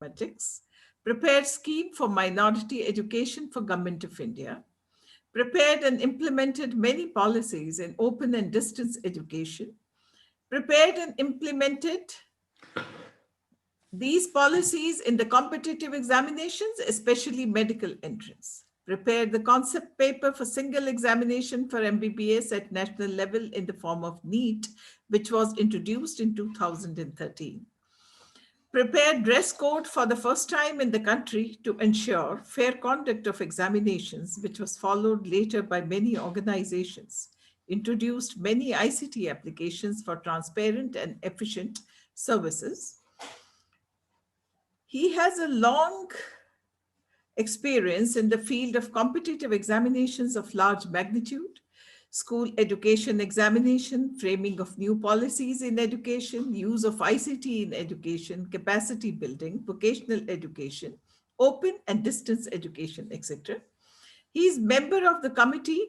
mathematics, prepared scheme for minority education for Government of India, prepared and implemented many policies in open and distance education, prepared and implemented these policies in the competitive examinations, especially medical entrance. Prepared the concept paper for single examination for MBBS at national level in the form of NEET, which was introduced in 2013. Prepared dress code for the first time in the country to ensure fair conduct of examinations, which was followed later by many organizations. Introduced many ICT applications for transparent and efficient services. He has a long experience in the field of competitive examinations of large magnitude, school education examination, framing of new policies in education, use of ICT in education, capacity building, vocational education, open and distance education, etc. He is member of the committee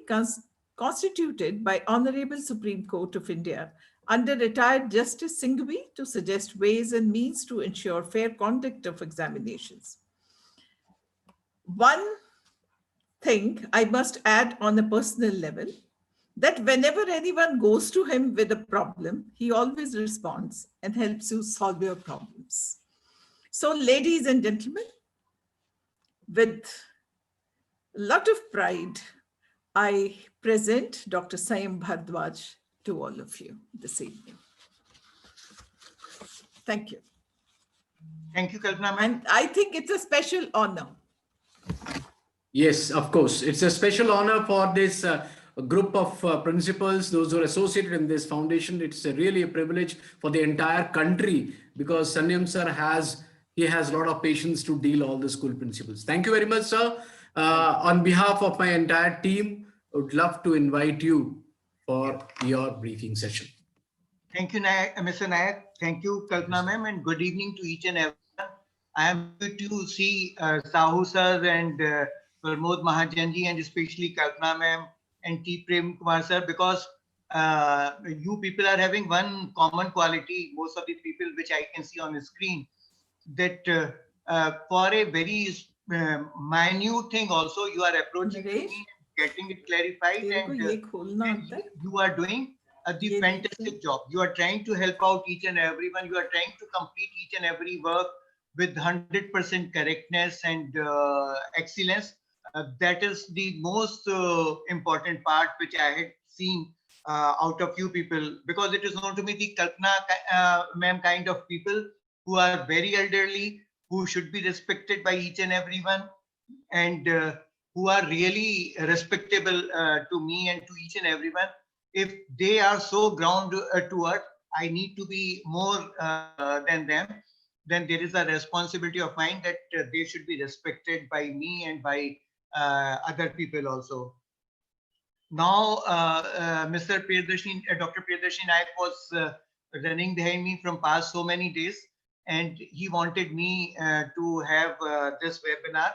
constituted by Honorable Supreme Court of India under retired Justice Singhvi to suggest ways and means to ensure fair conduct of examinations. One thing I must add on a personal level, that whenever anyone goes to him with a problem, he always responds and helps you solve your problems. So, ladies and gentlemen, with a lot of pride, I present Dr. Sayam Bhardwaj to all of you this evening. Thank you. Thank you, Kalpana. And I think it's a special honor. Yes, of course. It's a special honor for this group of principals, those who are associated in this foundation. It's really a privilege for the entire country because Sanyam sir has a lot of patience to deal all the school principals. Thank you very much, sir. On behalf of my entire team, I would love to invite you for your briefing session. Thank you, Mr. Nayak. Thank you, Kalpana ma'am, and good evening to each and everyone. I am happy to see Sahu sir and Pramod Mahajanji and especially Kalpana ma'am and T. Prem Kumar sir, because you people are having one common quality, most of the people which I can see on the screen, that for a very minute thing also you are approaching me, getting it clarified, and you are doing the fantastic job. You are trying to help out each and everyone. You are trying to complete each and every work with 100% correctness and excellence. That is the most important part which I had seen out of you people, because it is known to me the Kalpana ma'am kind of people who are very elderly, who should be respected by each and everyone, and who are really respectable to me and to each and everyone. If they are so ground to earth, I need to be more than them. Then there is a responsibility of mine that they should be respected by me and by other people also. Now, Mr. Priyadarshini, Dr. Priyadarshini Nayak was running behind me from past so many days, and he wanted me to have this webinar.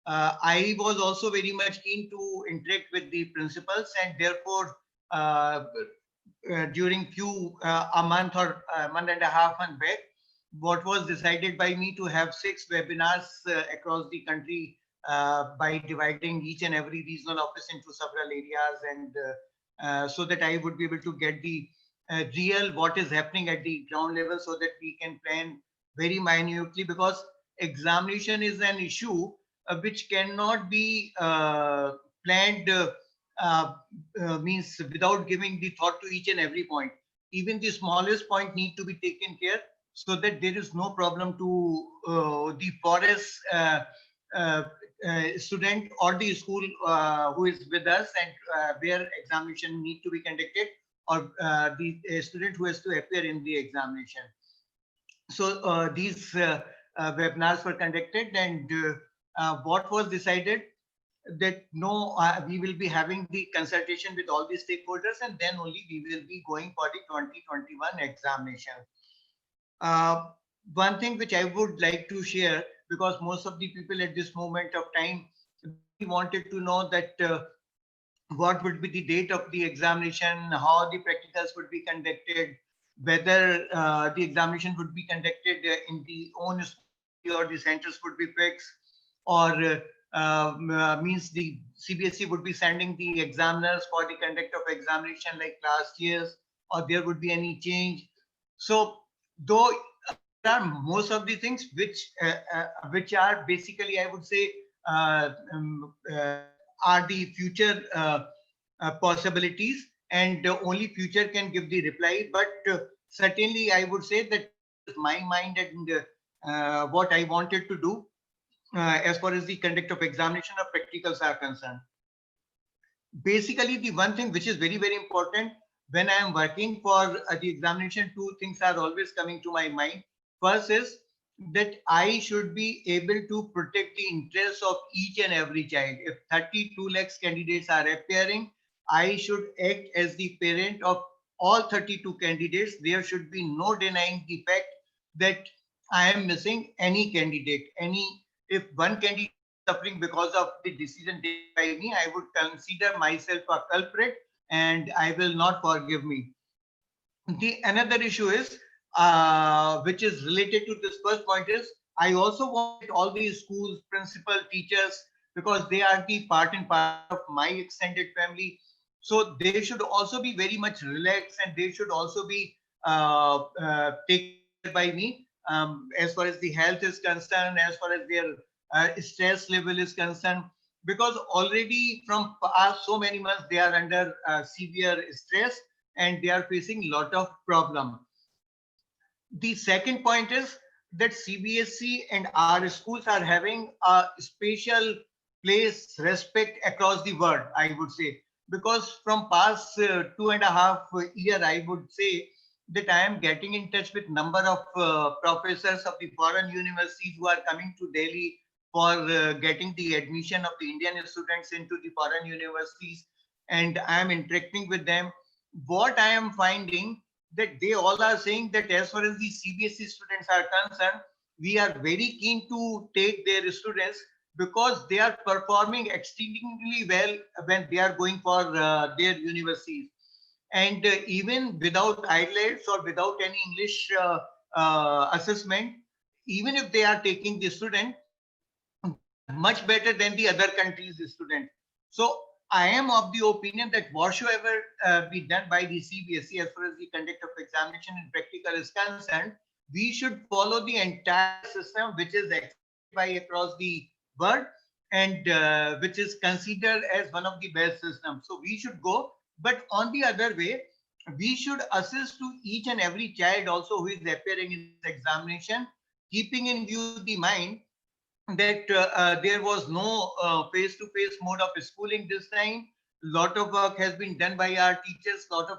I was also very much keen to interact with the principals, and therefore during a month or a month and a half and back, what was decided by me to have 6 webinars across the country by dividing each and every regional office into several areas, and so that I would be able to get the real what is happening at the ground level, so that we can plan very minutely, because examination is an issue which cannot be planned means without giving the thought to each and every point. Even the smallest point need to be taken care, so that there is no problem to the forest student or the school who is with us and where examination need to be conducted, or the student who has to appear in the examination. So these webinars were conducted, and what was decided that no, we will be having the consultation with all the stakeholders, and then only we will be going for the 2021 examination. One thing which I would like to share, because most of the people at this moment of time wanted to know that what would be the date of the examination, how the practicals would be conducted, whether the examination would be conducted in the own school or the centers would be fixed, or means the CBSE would be sending the examiners for the conduct of examination like last year's, or there would be any change. So though there are most of the things which are basically, I would say, are the future possibilities, and only future can give the reply. But certainly, I would say that my mind and what I wanted to do as far as the conduct of examination or practicals are concerned. Basically, the one thing which is very, very important when I am working for the examination, two things are always coming to my mind. First is that I should be able to protect the interests of each and every child. If 32 lakhs candidates are appearing, I should act as the parent of all 32 candidates. There should be no denying the fact that I am missing any candidate. If one candidate is suffering because of the decision taken by me, I would consider myself a culprit and I will not forgive me. The another issue is, which is related to this first point, is I also want all these schools, principal, teachers, because they are the part and part of my extended family. So they should also be very much relaxed, and they should also be taken care by me as far as the health is concerned, as far as their stress level is concerned, because already from past so many months they are under severe stress and they are facing a lot of problem. The second point is that CBSE and our schools are having a special place, respect across the world, I would say, because from past 2.5 years, I would say that I am getting in touch with number of professors of the foreign universities who are coming to Delhi for getting the admission of the Indian students into the foreign universities, and I am interacting with them. What I am finding that they all are saying that as far as the CBSE students are concerned, we are very keen to take their students because they are performing exceedingly well when they are going for their universities. And even without IELTS or without any English assessment, even if they are taking the student, much better than the other countries' student. So I am of the opinion that whatsoever be done by the CBSE as far as the conduct of examination and practical is concerned, we should follow the entire system which is accepted by across the world and which is considered as one of the best systems. So we should go, but on the other way, we should assist to each and every child also who is appearing in this examination, keeping in view the mind that there was no face-to-face mode of schooling this time. Lot of work has been done by our teachers, lot of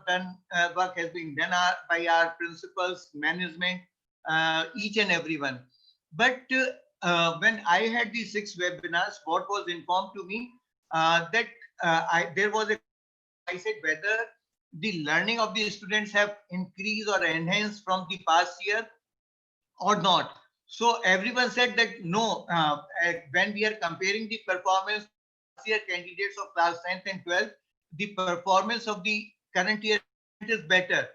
work has been done by our principals, management, each and everyone. But when I had these 6 webinars, what was informed to me that there was a, I said whether the learning of the students have increased or enhanced from the past year or not. So everyone said that no, when we are comparing the performance last year candidates of class 10th and 12th, the performance of the current year is better.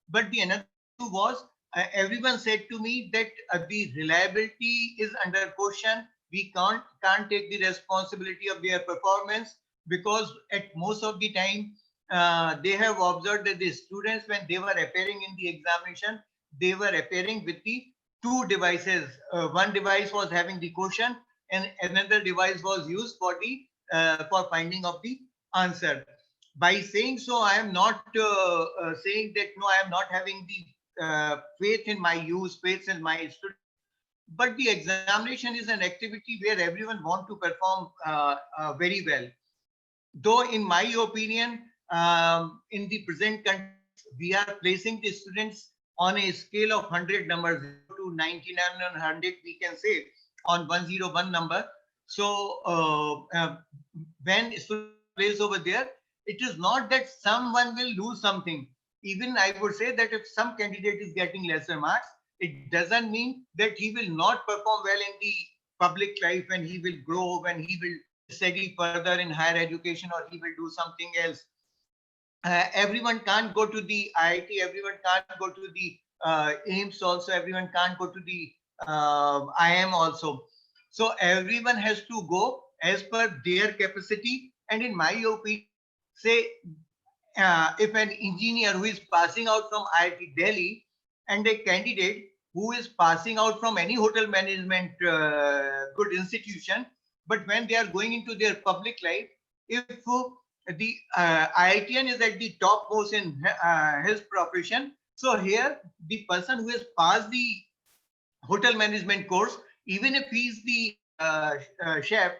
But the another issue was everyone said to me that the reliability is under question. We can't take the responsibility of their performance because at most of the time they have observed that the students, when they were appearing in the examination, they were appearing with the 2 devices. One device was having the question and another device was used for the for finding of the answer. By saying so, I am not saying that no, I am not having the faith in my use, faith in my students. But the examination is an activity where everyone wants to perform very well. Though, in my opinion, in the present context, we are placing the students on a scale of 100 numbers, 0 to 99 and 100, we can say on 101 number. So when students place over there, it is not that someone will lose something. Even I would say that if some candidate is getting lesser marks, it doesn't mean that he will not perform well in the public life, when he will grow, when he will study further in higher education, or he will do something else. Everyone can't go to the IIT, everyone can't go to the AIMS also, everyone can't go to the I am also. So everyone has to go as per their capacity. And in my opinion, say if an engineer who is passing out from IIT Delhi and a candidate who is passing out from any hotel management good institution, but when they are going into their public life, if the IITian is at the topmost in his profession, so here the person who has passed the hotel management course, even if he's the chef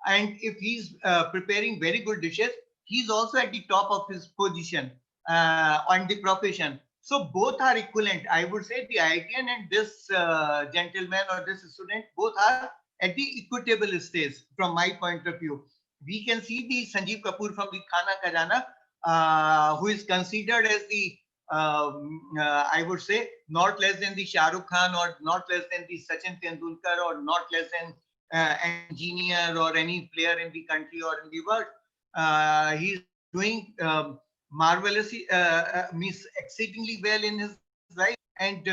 and if he's preparing very good dishes, he's also at the top of his position on the profession. So both are equivalent. I would say the IITian and this gentleman or this student both are at the equitable stage from my point of view. We can see the Sanjeev Kapoor from the Khana Khajana, who is considered as the I would say not less than the Shah Rukh Khan or not less than the Sachin Tendulkar or not less than an engineer or any player in the country or in the world. He's doing marvelously, means exceedingly well in his life, and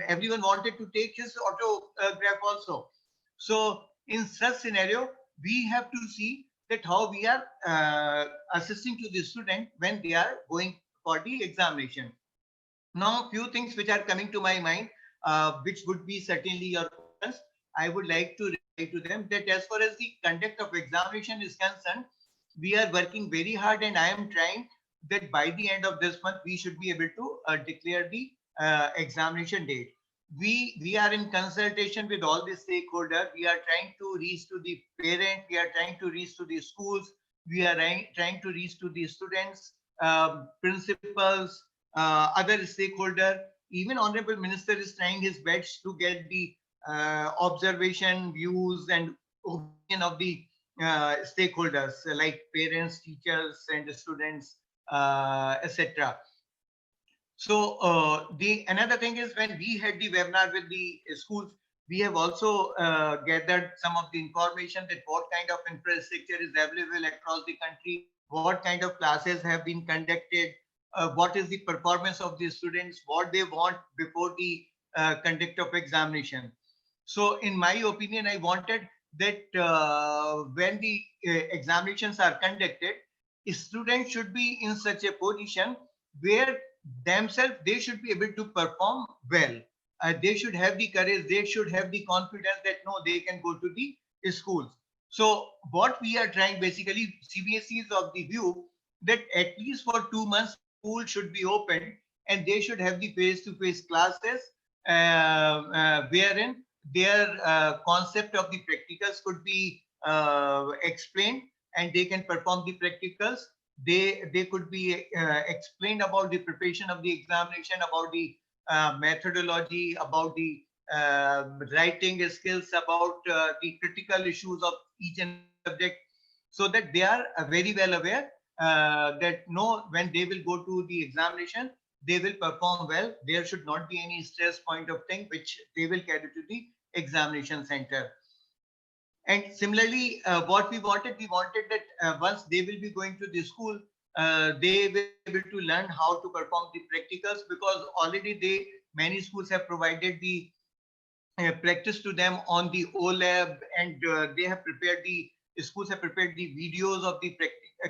everyone wanted to take his autograph also. So in such scenario, we have to see that how we are assisting to the student when they are going for the examination. Now, few things which are coming to my mind, which would be certainly your questions. I would like to reply to them that as far as the conduct of examination is concerned, we are working very hard, and I am trying that by the end of this month we should be able to declare the examination date. We are in consultation with all the stakeholders. We are trying to reach to the parent. We are trying to reach to the schools. We are trying to reach to the students, principals, other stakeholder. Even Honorable Minister is trying his best to get the observation, views, and opinion of the stakeholders like parents, teachers, and students, etc. So the another thing is when we had the webinar with the schools, we have also gathered some of the information that what kind of infrastructure is available across the country, what kind of classes have been conducted, what is the performance of the students, what they want before the conduct of examination. So in my opinion, I wanted that when the examinations are conducted, students should be in such a position where themselves they should be able to perform well. They should have the courage, they should have the confidence that no, they can go to the schools. So what we are trying, basically CBSE is of the view that at least for 2 months school should be open and they should have the face-to-face classes wherein their concept of the practicals could be explained and they can perform the practicals. They could be explained about the preparation of the examination, about the methodology, about the writing skills, about the critical issues of each and subject, so that they are very well aware that no, when they will go to the examination, they will perform well. There should not be any stress point of thing which they will carry to the examination center. And similarly, what we wanted that once they will be going to the school, they will be able to learn how to perform the practicals, because already many schools have provided the practice to them on the OLab, and they have prepared the schools have prepared the videos of the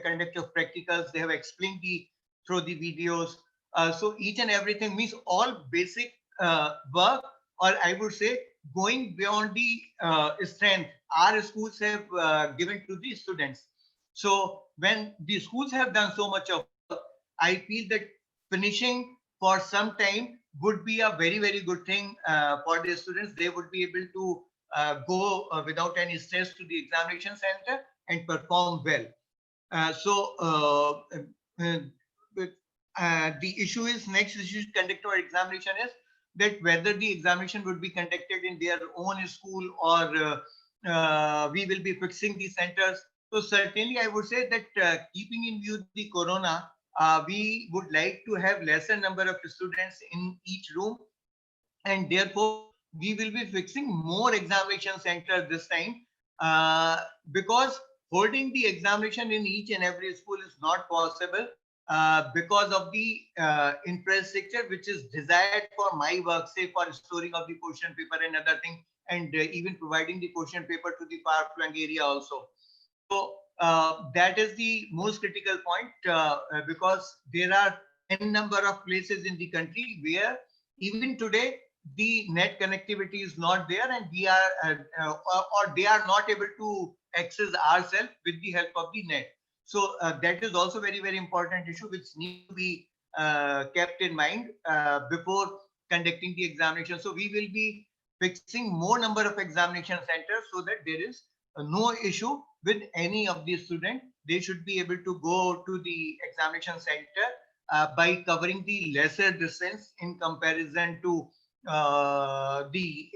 conduct of practicals. They have explained through the videos. So each and everything means all basic work, or I would say going beyond the strength our schools have given to the students. So when the schools have done so much of work, I feel that finishing for some time would be a very, very good thing for the students. They would be able to go without any stress to the examination center and perform well. The issue is, next issue to conduct our examination is that whether the examination would be conducted in their own school or we will be fixing the centers. So certainly I would say that keeping in view the corona, we would like to have lesser number of students in each room, and therefore we will be fixing more examination centers this time, because holding the examination in each and every school is not possible. because of the infrastructure which is desired for my work, say for storing of the question paper and other thing, and even providing the question paper to the far-flung area also. So that is the most critical point because there are n number of places in the country where even today the net connectivity is not there, and we are or they are not able to access ourselves with the help of the net. So that is also very important issue which need to be kept in mind before conducting the examination. So we will be fixing more number of examination centers so that there is no issue with any of the student. They should be able to go to the examination center by covering the lesser distance in comparison to the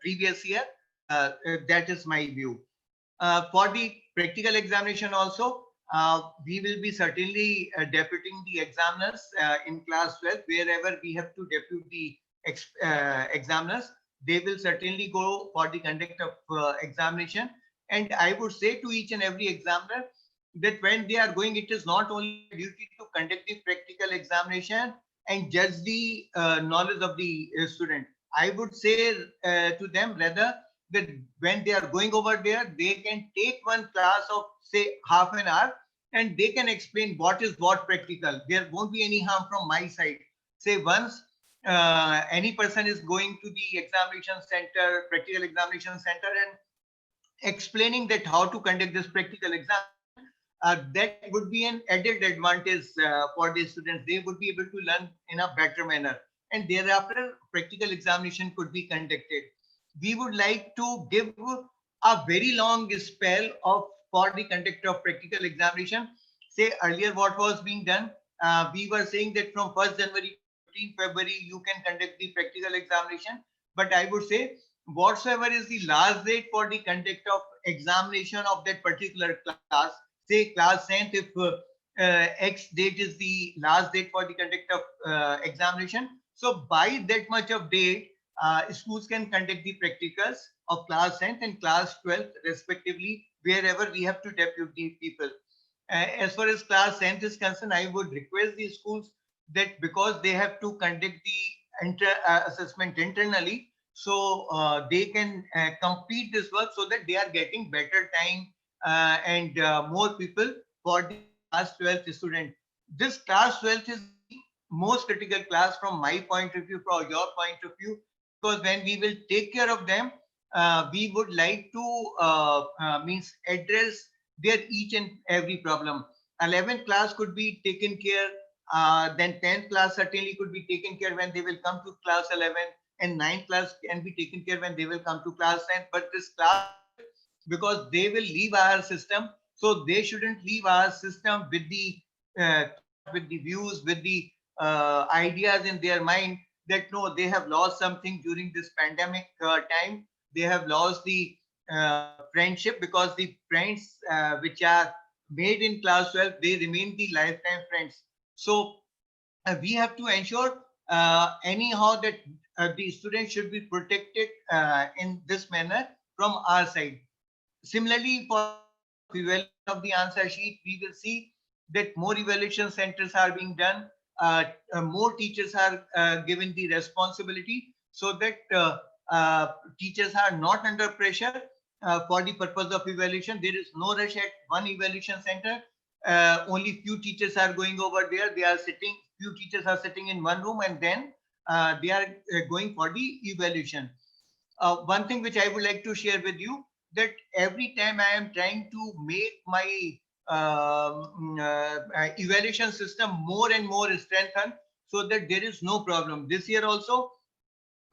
previous year. That is my view. For the practical examination also, we will be certainly deputing the examiners in class 12 wherever we have to depute the examiners. They will certainly go for the conduct of examination. And I would say to each and every examiner that when they are going, it is not only duty to conduct the practical examination and judge the knowledge of the student. I would say to them rather that when they are going over there, they can take one class of say half an hour and they can explain what is what practical. There won't be any harm from my side. Say once any person is going to the examination center, practical examination center, and explaining that how to conduct this practical exam, that would be an added advantage for the students. They would be able to learn in a better manner, and thereafter practical examination could be conducted. We would like to give a very long spell of for the conduct of practical examination. Say earlier what was being done, we were saying that from 1st January to 15th February you can conduct the practical examination, but I would say whatsoever is the last date for the conduct of examination of that particular class, say class 10th, if X date is the last date for the conduct of examination, so by that much of date, schools can conduct the practicals of class 10th and class 12th respectively, wherever we have to depute the people. As far as class 10th is concerned, I would request the schools that because they have to conduct the assessment internally, so they can complete this work so that they are getting better time and more people for the class 12th student. This class 12th is the most critical class from my point of view, from your point of view, because when we will take care of them, we would like to means address their each and every problem. 11th class could be taken care, then 10th class certainly could be taken care when they will come to class 11, and 9th class can be taken care when they will come to class 10. But this class, because they will leave our system, so they shouldn't leave our system with the views, with the ideas in their mind that no, they have lost something during this pandemic time. They have lost the friendship, because the friends which are made in class 12, they remain the lifetime friends. So we have to ensure anyhow that the students should be protected in this manner from our side. Similarly, for evaluation of the answer sheet, we will see that more evaluation centers are being done. More teachers are given the responsibility so that teachers are not under pressure for the purpose of evaluation. There is no rush at one evaluation center. Only few teachers are going over there. They are sitting, few teachers are sitting in one room, and then they are going for the evaluation. One thing which I would like to share with you, that every time I am trying to make my evaluation system more and more strengthened so that there is no problem. This year also,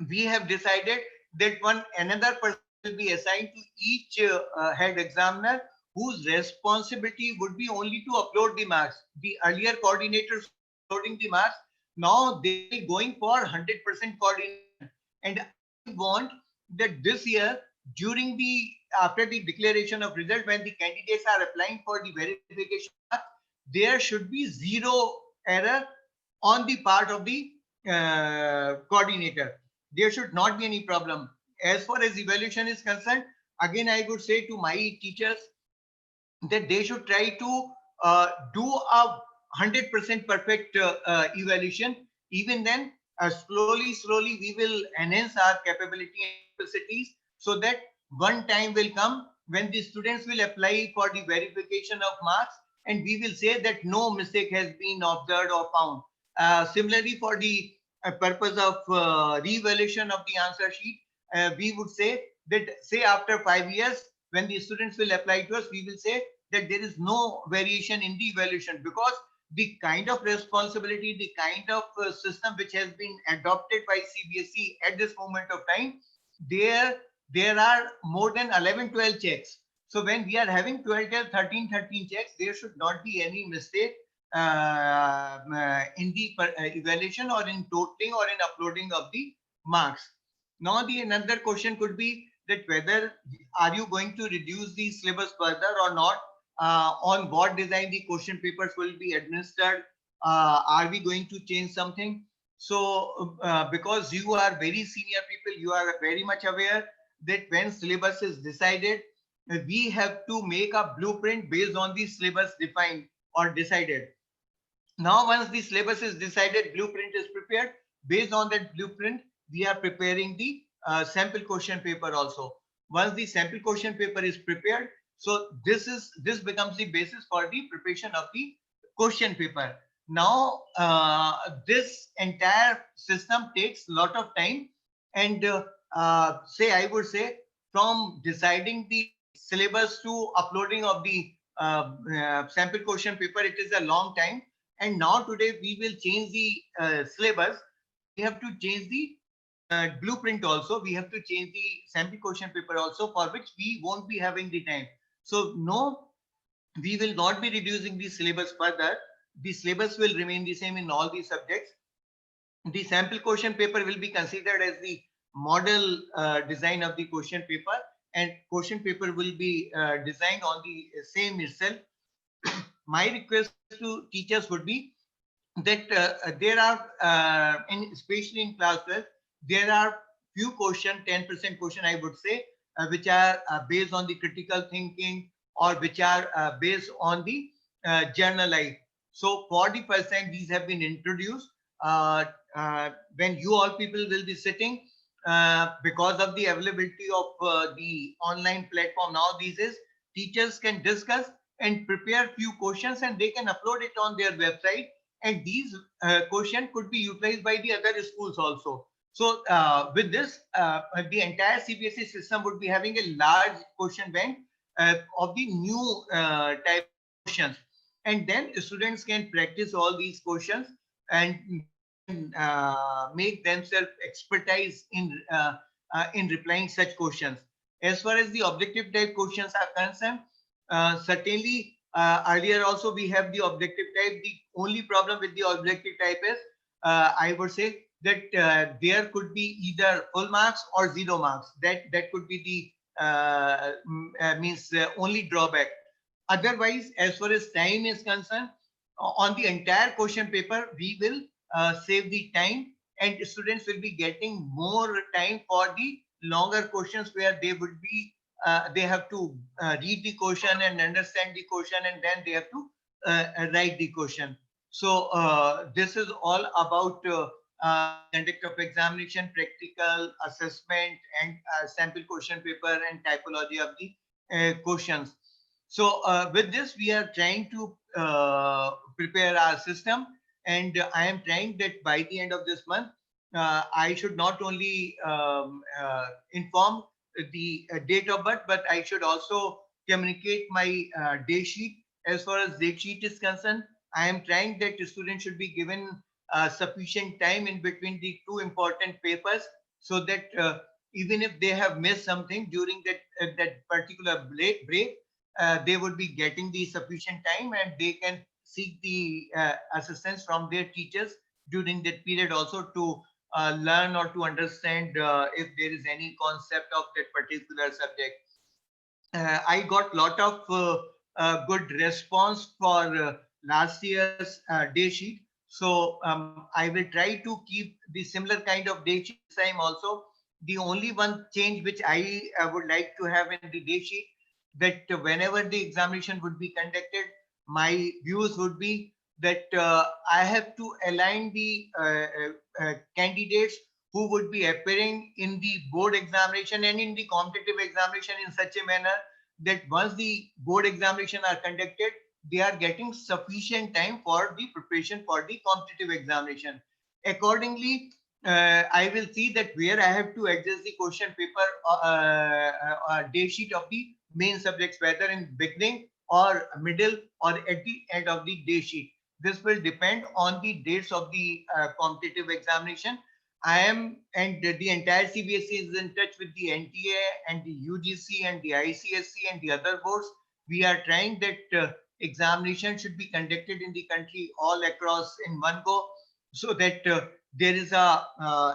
we have decided that another person will be assigned to each head examiner, whose responsibility would be only to upload the marks. The earlier coordinators uploading the marks, now they are going for 100% coordination. And I want that this year, during the after the declaration of result, when the candidates are applying for the verification, there should be zero error on the part of the coordinator. There should not be any problem. As far as evaluation is concerned, again I would say to my teachers that they should try to do 100% perfect evaluation. Even then, slowly we will enhance our capability and capacities, so that one time will come when the students will apply for the verification of marks, and we will say that no mistake has been observed or found. Similarly, for the purpose of re-evaluation of the answer sheet, we would say that, say after 5 years, when the students will apply to us, we will say that there is no variation in the evaluation, because the kind of responsibility, the kind of system which has been adopted by CBSE at this moment of time, there are more than 11, 12 checks. So when we are having 12, 12, 13, 13 checks, there should not be any mistake in the evaluation or in totaling or in uploading of the marks. Now the another question could be that whether are you going to reduce the syllabus further or not, on what design the question papers will be administered, are we going to change something? So because you are very senior people, you are very much aware that when syllabus is decided, we have to make a blueprint based on the syllabus defined or decided. Now, once the syllabus is decided, blueprint is prepared. Based on that blueprint, we are preparing the sample question paper also. Once the sample question paper is prepared, so this becomes the basis for the preparation of the question paper. Now, this entire system takes a lot of time, and say I would say from deciding the syllabus to uploading of the sample question paper, it is a long time. And now today we will change the syllabus. We have to change the blueprint also. We have to change the sample question paper also, for which we won't be having the time. So no, we will not be reducing the syllabus further. The syllabus will remain the same in all the subjects. The sample question paper will be considered as the model design of the question paper, and question paper will be designed on the same itself. My request to teachers would be that there are, especially in class 12, there are few question, 10% question I would say, which are based on the critical thinking, or which are based on the journal life. So for the first time, these have been introduced. When you all people will be sitting, because of the availability of the online platform now, these is teachers can discuss and prepare few questions, and they can upload it on their website, and these questions could be utilized by the other schools also. So with this, the entire CBSE system would be having a large question bank of the new type questions, and then students can practice all these questions and make themselves expertise in replying such questions. As far as the objective type questions are concerned, certainly earlier also we have the objective type. The only problem with the objective type is, I would say that there could be either full marks or 0 marks. That could be the only drawback. Otherwise, as far as time is concerned, on the entire question paper, we will save the time, and students will be getting more time for the longer questions, where they would be they have to read the question and understand the question, and then they have to write the question. So this is all about conduct of examination, practical assessment, and sample question paper, and typology of the questions. So with this, we are trying to prepare our system, and I am trying that by the end of this month, I should not only inform the date of birth, but I should also communicate my day sheet. As far as date sheet is concerned, I am trying that the student should be given sufficient time in between the two important papers, so that even if they have missed something during that particular break, they would be getting the sufficient time, and they can seek the assistance from their teachers during that period also, to learn or to understand if there is any concept of that particular subject. I got lot of good response for last year's day sheet. So I will try to keep the similar kind of day sheet this time also. The only one change which I would like to have in the day sheet, that whenever the examination would be conducted, my views would be that I have to align the candidates who would be appearing in the board examination and in the competitive examination in such a manner that once the board examination are conducted, they are getting sufficient time for the preparation for the competitive examination. Accordingly, I will see that where I have to adjust the question paper date sheet of the main subjects, whether in beginning or middle or at the end of the day sheet. This will depend on the dates of the competitive examination. I am and the entire CBSE is in touch with the NTA and the UGC and the ICSE and the other boards. We are trying that examination should be conducted in the country all across in one go, so that there is a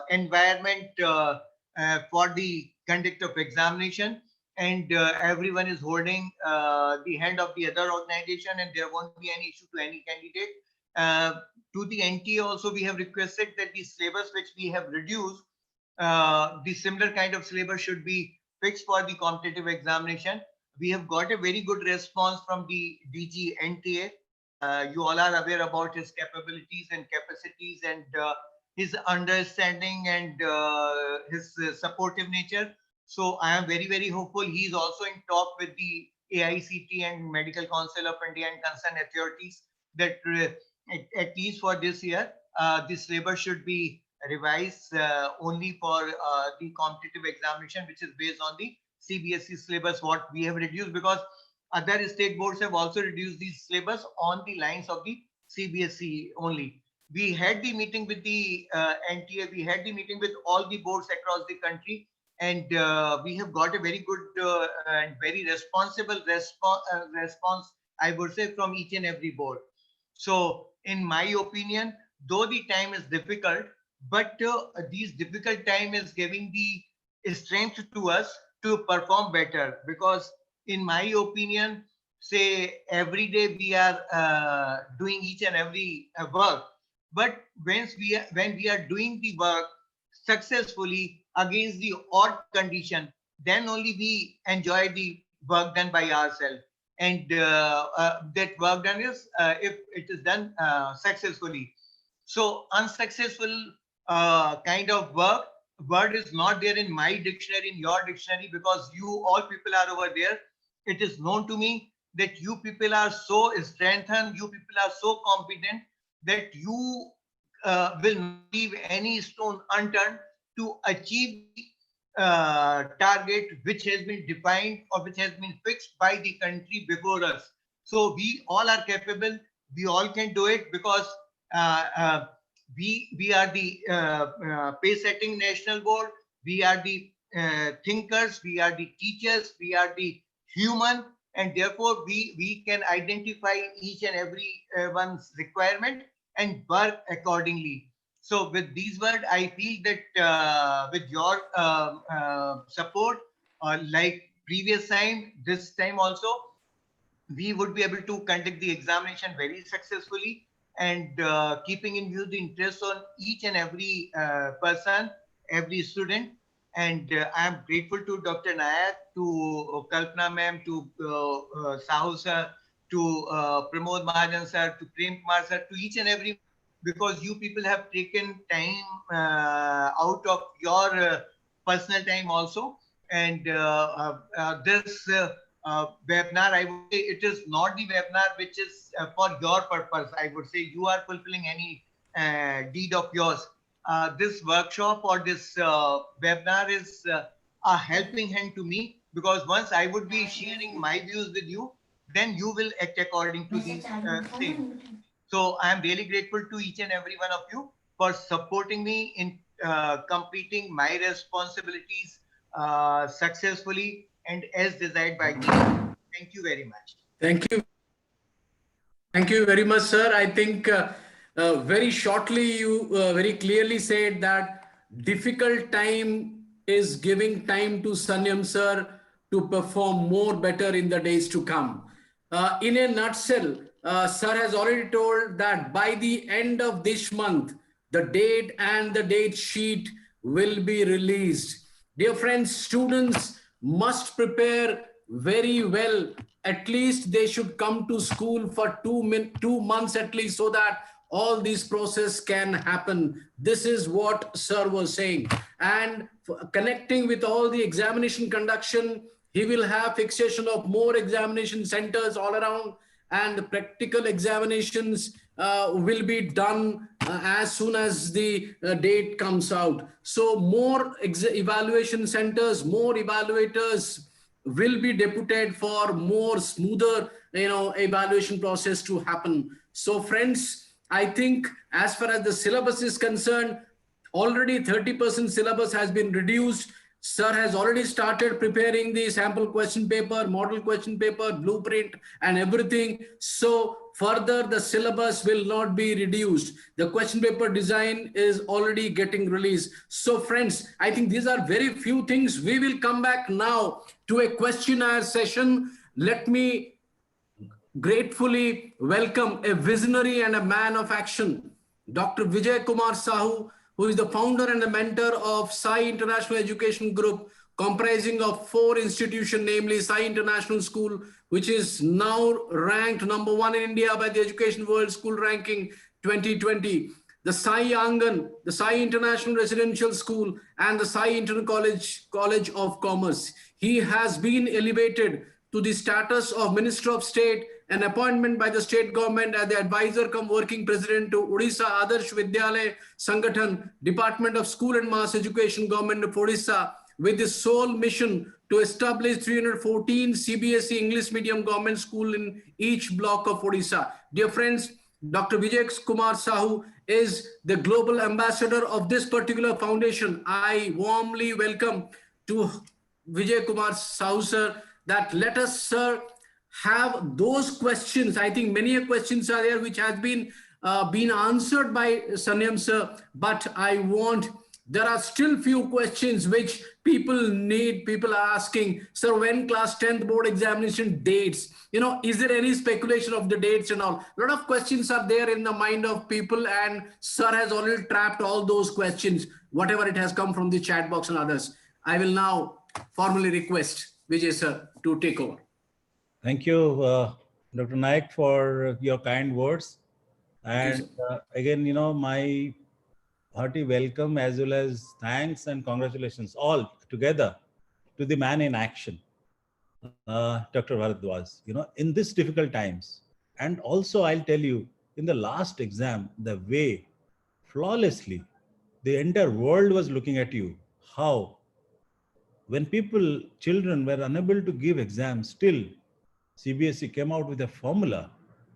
environment for the conduct of examination, and everyone is holding the hand of the other organization, and there won't be any issue to any candidate. To the NTA also, we have requested that the syllabus which we have reduced, the similar kind of syllabus should be fixed for the competitive examination. We have got a very good response from the DG NTA. You all are aware about his capabilities and capacities and his understanding and his supportive nature. So I am very, very hopeful. He is also in talk with the AICT and Medical Council of India and concerned authorities that at least for this year, this syllabus should be revised only for the competitive examination, which is based on the CBSE syllabus, what we have reduced, because other state boards have also reduced these syllabus on the lines of the CBSE only. We had the meeting with the NTA, we had the meeting with all the boards across the country, and we have got a very good and very responsible response, I would say, from each and every board. So in my opinion, though the time is difficult, but these difficult time is giving the strength to us to perform better, because in my opinion, say every day we are doing each and every work, but when we are doing the work successfully against the odd condition, then only we enjoy the work done by ourselves. And that work done is if it is done successfully. So unsuccessful kind of word is not there in my dictionary, in your dictionary, because you all people are over there. It is known to me that you people are so strengthened, you people are so competent that you will not leave any stone unturned to achieve target which has been defined or which has been fixed by the country before us. So we all are capable, we all can do it, because we are the pace setting national board, we are the thinkers, we are the teachers, we are the human, and therefore we can identify each and every one's requirement and work accordingly. So with these words, I feel that with your support, like previous time, this time also, we would be able to conduct the examination very successfully, and keeping in view the interest on each and every person, every student. And I am grateful to Dr. Nayak, to Kalpana ma'am, to Sahu sir, to Pramod Mahajan sir, to Prem Kumar sir, to each and every, because you people have taken time out of your personal time also. And this webinar, I would say it is not the webinar which is for your purpose. I would say you are fulfilling any deed of yours. This workshop or this webinar is a helping hand to me, because once I would be sharing my views with you, then you will act according to the same. So I am really grateful to each and every one of you for supporting me in completing my responsibilities successfully and as desired by me. Thank you very much. Thank you. Thank you very much, sir. I think very shortly, you very clearly said that difficult time is giving time to Sanyam sir to perform more better in the days to come. In a nutshell, sir has already told that by the end of this month, the date and the date sheet will be released. Dear friends, students must prepare very well at least they should come to school for 2 months at least, so that all these process can happen. This is what sir was saying. And connecting with all the examination conduction, he will have fixation of more examination centers all around, and practical examinations will be done as soon as the date comes out. So more evaluation centers, more evaluators will be deputed for more smoother, evaluation process to happen. So friends, I think as far as the syllabus is concerned, already 30% syllabus has been reduced. Sir has already started preparing the sample question paper, model question paper, blueprint, and everything. So further, the syllabus will not be reduced. The question paper design is already getting released. So friends, I think these are very few things. We will come back now to a questionnaire session. Let me gratefully welcome a visionary and a man of action, Dr. Vijay Kumar Sahu, who is the founder and the mentor of Sai International Education Group, comprising of 4 institutions, namely Sai International School, which is now ranked #1 in India by the Education World School Ranking 2020. The Sai Angan, the Sai International Residential School, and the Sai Inter College of Commerce. He has been elevated to the status of Minister of State, an appointment by the state government as the advisor cum working president to Odisha Adarsh Vidyalaya Sangathan, Department of School and Mass Education, Government of Odisha, with the sole mission to establish 314 CBSE English medium government school in each block of Odisha. Dear friends, Dr. Vijay Kumar Sahu is the global ambassador of this particular foundation. I warmly welcome to Vijay Kumar Sahu, sir, that let us, sir, have those questions. I think many questions are there which has been answered by Sanyam sir, but there are still few questions which people are asking. Sir, when class 10th board examination dates? Is there any speculation of the dates and all? A lot of questions are there in the mind of people, and sir has already trapped all those questions, whatever it has come from the chat box and others. I will now formally request Vijay sir to take over. Thank you, Dr. Naik, for your kind words. And again, my hearty welcome as well as thanks and congratulations all together to the man in action, Dr. Bharadwaj, in these difficult times. And also, I'll tell you, in the last exam, the way flawlessly the entire world was looking at you, how when children were unable to give exams, still CBSE came out with a formula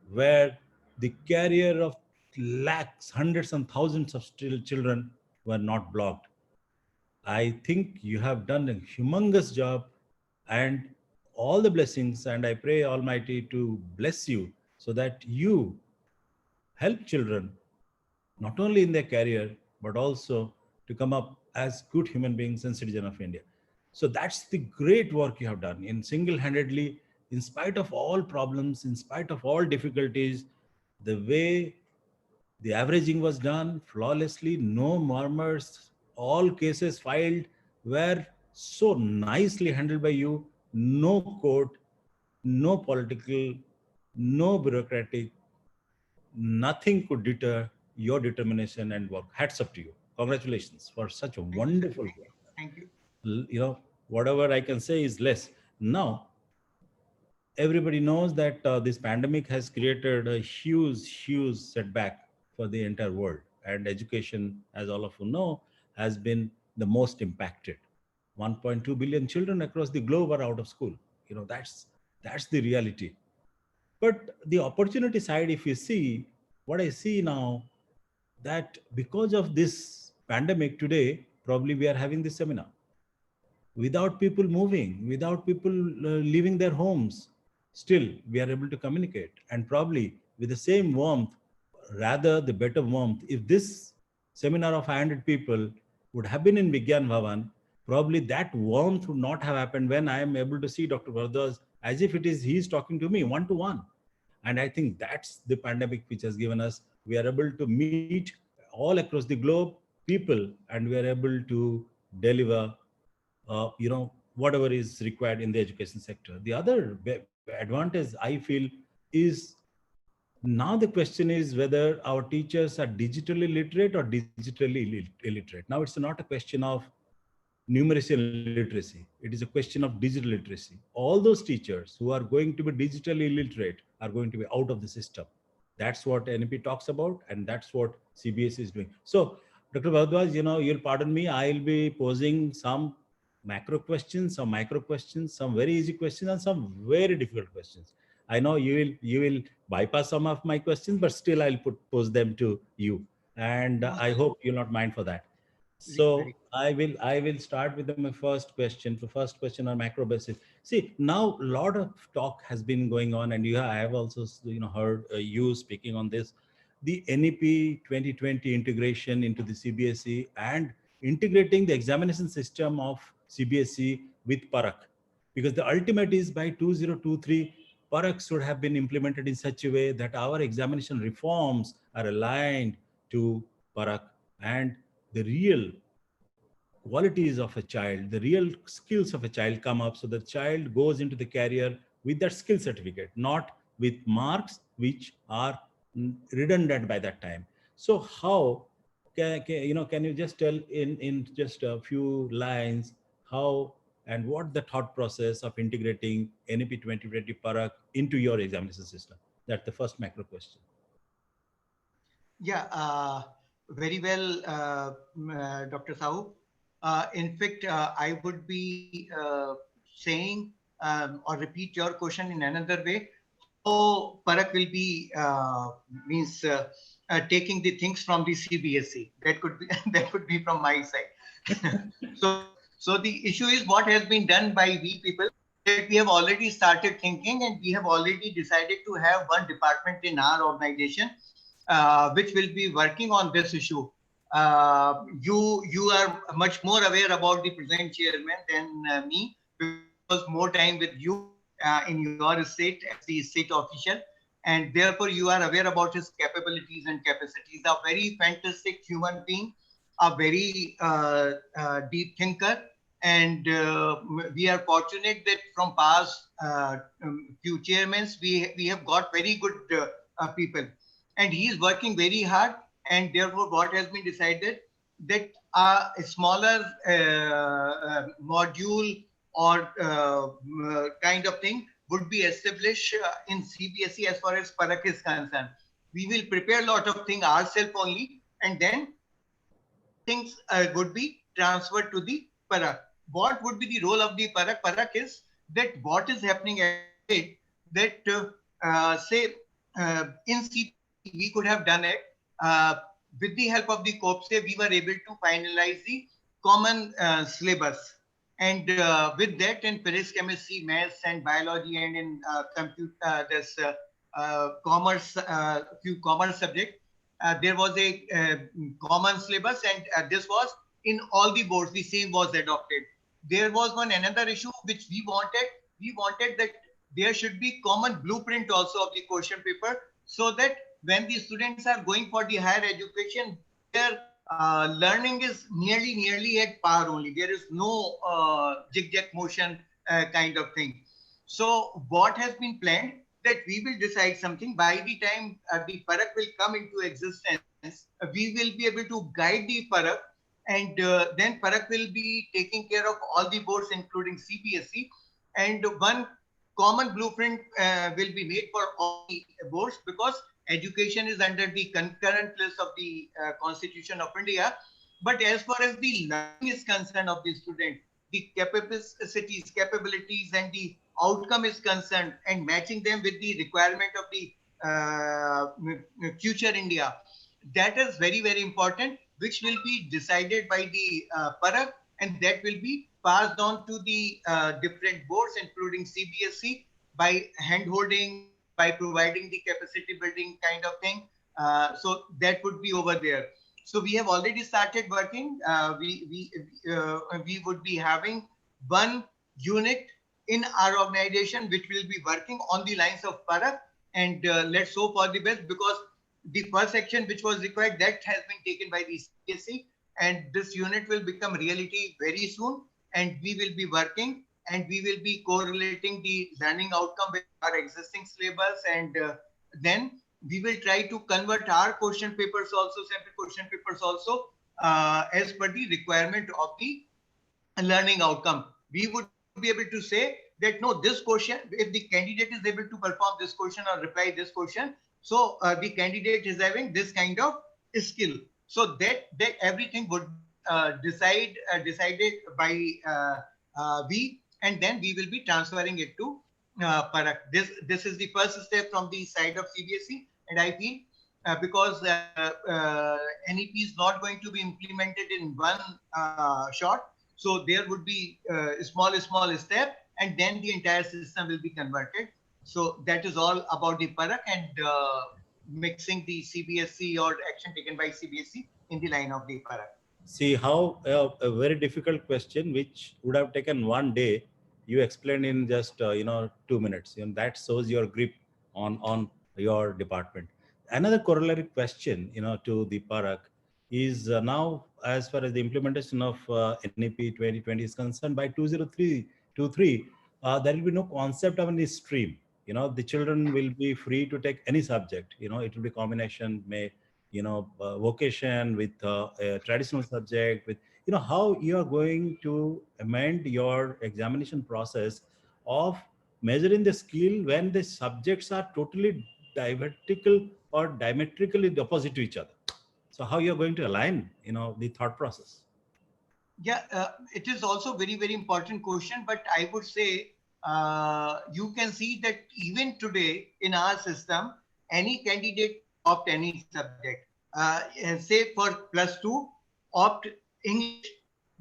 where the career of lakhs, hundreds and thousands of children were not blocked. I think you have done a humongous job, and all the blessings, and I pray Almighty to bless you so that you help children not only in their career, but also to come up as good human beings and citizens of India. So that's the great work you have done in single-handedly, in spite of all problems, in spite of all difficulties, the way the averaging was done flawlessly, no murmurs, all cases filed were so nicely handled by you, no court, no political, no bureaucratic, nothing could deter your determination and work. Hats up to you. Congratulations for such a wonderful work. Thank you. Whatever I can say is less. Now, everybody knows that this pandemic has created a huge setback for the entire world. And education, as all of you know, has been the most impacted. 1.2 billion children across the globe are out of school. That's the reality. But the opportunity side, if you see, what I see now, that because of this pandemic today, probably we are having this seminar. Without people moving, without people leaving their homes, still we are able to communicate, and probably with the same warmth, rather the better warmth. If this seminar of 500 people would have been in Vigyan Bhavan, probably that warmth would not have happened when I am able to see Dr. Bharadwaj as if he's talking to me one-to-one. And I think that's the pandemic which has given us. We are able to meet all across the globe people, and we are able to deliver whatever is required in the education sector. The other advantage I feel is, now the question is whether our teachers are digitally literate or digitally illiterate. Now it's not a question of numeracy and literacy. It is a question of digital literacy. All those teachers who are going to be digitally illiterate are going to be out of the system. That's what NEP talks about, and that's what CBSE is doing. So, Dr. Bhardwaj, you'll pardon me, I'll be posing some macro questions, some micro questions, some very easy questions, and some very difficult questions. I know you will bypass some of my questions, but still I'll pose them to you, and I hope you'll not mind for that. So I will start with my first question. The first question on macro basis. See, now a lot of talk has been going on, and I have also heard you speaking on this, the NEP 2020 integration into the CBSE and integrating the examination system of CBSE with Parak, because the ultimate is by 2023 Parak should have been implemented in such a way that our examination reforms are aligned to Parak, and the real qualities of a child, the real skills of a child come up, so the child goes into the career with that skill certificate, not with marks which are redundant by that time. So how can you just tell in just a few lines how and what the thought process of integrating NEP 2020 Parak into your examination system? That's the first macro question. Yeah, very well, Dr. Sahu. In fact, I would be saying or repeat your question in another way. How Parak will be taking the things from the CBSE. That could be that would be from my side. So the issue is what has been done by we people. That we have already started thinking, and we have already decided to have one department in our organization which will be working on this issue. You are much more aware about the present chairman than me, because more time with you in your state as the state official, and therefore you are aware about his capabilities and capacities. A very fantastic human being, a very deep thinker, and we are fortunate that from past few chairmen we have got very good people, and he is working very hard. And therefore, what has been decided that a smaller module or kind of thing would be established in CBSE as far as Parak is concerned. We will prepare a lot of things ourselves only, and then things would be transferred to the Parak. What would be the role of the Parak? Parak is that what is happening that say in CBSE we could have done it. With the help of the COPSE, we were able to finalize the common syllabus. And with that, in physics, chemistry, maths, and biology, and in computer, this commerce, few commerce subjects, there was a common syllabus, and this was in all the boards. The same was adopted. There was another issue which we wanted. We wanted that there should be common blueprint also of the question paper, so that when the students are going for the higher education, their learning is nearly at par only. There is no zigzag motion kind of thing. So what has been planned, that we will decide something by the time the Parak will come into existence. We will be able to guide the Parak, and then Parak will be taking care of all the boards, including CBSE, and one common blueprint will be made for all the boards, because education is under the concurrent list of the Constitution of India. But as far as the learning is concerned of the student, the capabilities and the outcome is concerned, and matching them with the requirement of the future India, that is very, very important, which will be decided by the Parak, and that will be passed on to the different boards, including CBSE, by hand-holding, by providing the capacity building kind of thing. So that would be over there. So we have already started working. We would be having one unit in our organization which will be working on the lines of Parak, and let's hope for the best, because the first section which was required, that has been taken by the CBSE, and this unit will become reality very soon. and we will be working and we will be correlating the learning outcome with our existing syllabus, and then we will try to convert our question papers also, sample question papers also, as per the requirement of the learning outcome. We would be able to say that no, this question, if the candidate is able to perform this question or reply this question, so the candidate is having this kind of skill. So that everything would decided by we, and then we will be transferring it to Parak. This is the first step from the side of CBSE, and I feel because NEP is not going to be implemented in one shot, so there would be a small step, and then the entire system will be converted. So that is all about the Parak and mixing the CBSE or action taken by CBSE in the line of the Parak. See how a very difficult question, which would have taken one day, you explained in just 2 minutes. That shows your grip on your department. Another corollary question, to the Parak is now, as far as the implementation of NEP 2020 is concerned, by 2023, there will be no concept of any stream. The children will be free to take any subject. It will be combination, vocation with a traditional subject, with how you are going to amend your examination process of measuring the skill when the subjects are totally divertical or diametrically opposite to each other. So how you're going to align the thought process? Yeah, it is also very, very important question, but I would say you can see that even today in our system, any candidate opt any subject. Say for +2, opt English,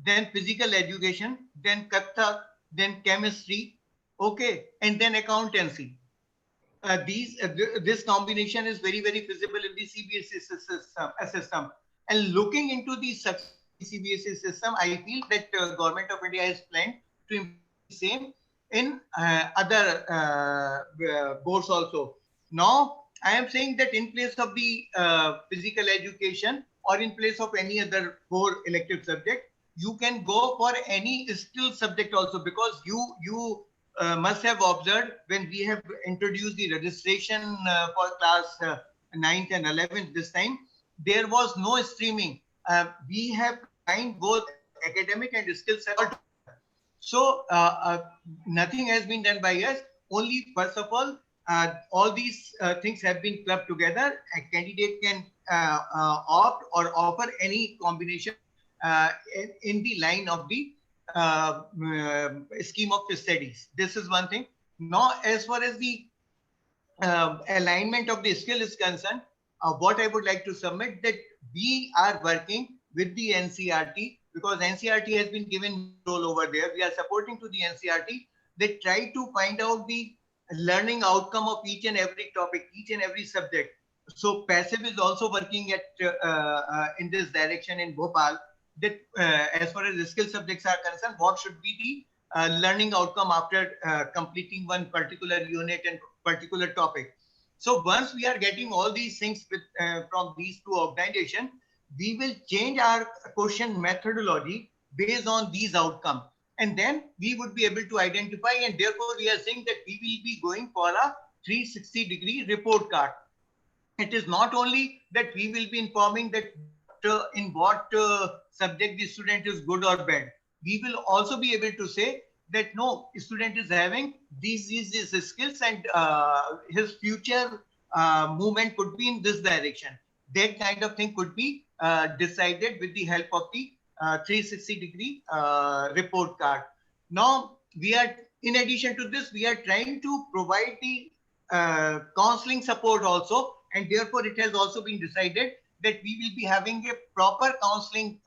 then physical education, then Kathak, then chemistry, okay, and then accountancy. This combination is very, very visible in the CBSE system. And looking into the CBSE system, I feel that Government of India has planned to implement the same in other boards also. Now, I am saying that in place of the physical education or in place of any other 4 elective subject, you can go for any skill subject also, because you must have observed when we have introduced the registration for class 9th and 11th this time, there was no streaming. We have combined both academic and skill subject. So nothing has been done by us. Only first of all these things have been clubbed together. A candidate can opt or offer any combination in the line of the scheme of studies. This is one thing. Now, as far as the alignment of the skill is concerned, what I would like to submit that we are working with the NCERT, because NCERT has been given role over there. We are supporting to the NCERT. They try to find out the learning outcome of each and every topic, each and every subject. So PASSIVE is also working at in this direction in Bhopal, that as far as the skill subjects are concerned, what should be the learning outcome after completing one particular unit and particular topic. So once we are getting all these things with, from these 2 organizations, we will change our question methodology based on these outcomes. And then we would be able to identify, and therefore we are saying that we will be going for a 360-degree report card. It is not only that we will be informing that in what subject the student is good or bad. We will also be able to say that no, student is having these skills, and his future movement could be in this direction. That kind of thing could be decided with the help of the 360-degree report card. Now, we are, in addition to this, we are trying to provide the counseling support also, and therefore it has also been decided that we will be having a proper counseling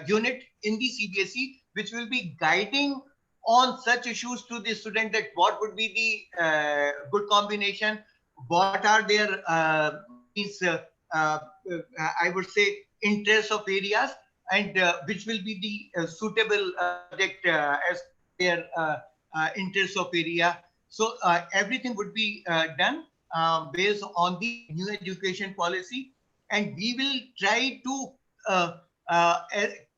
unit in the CBSE, which will be guiding on such issues to the student, that what would be the good combination, what are their I would say interests of areas, and which will be the suitable subject as their interests of area. So everything would be done based on the new education policy, and we will try to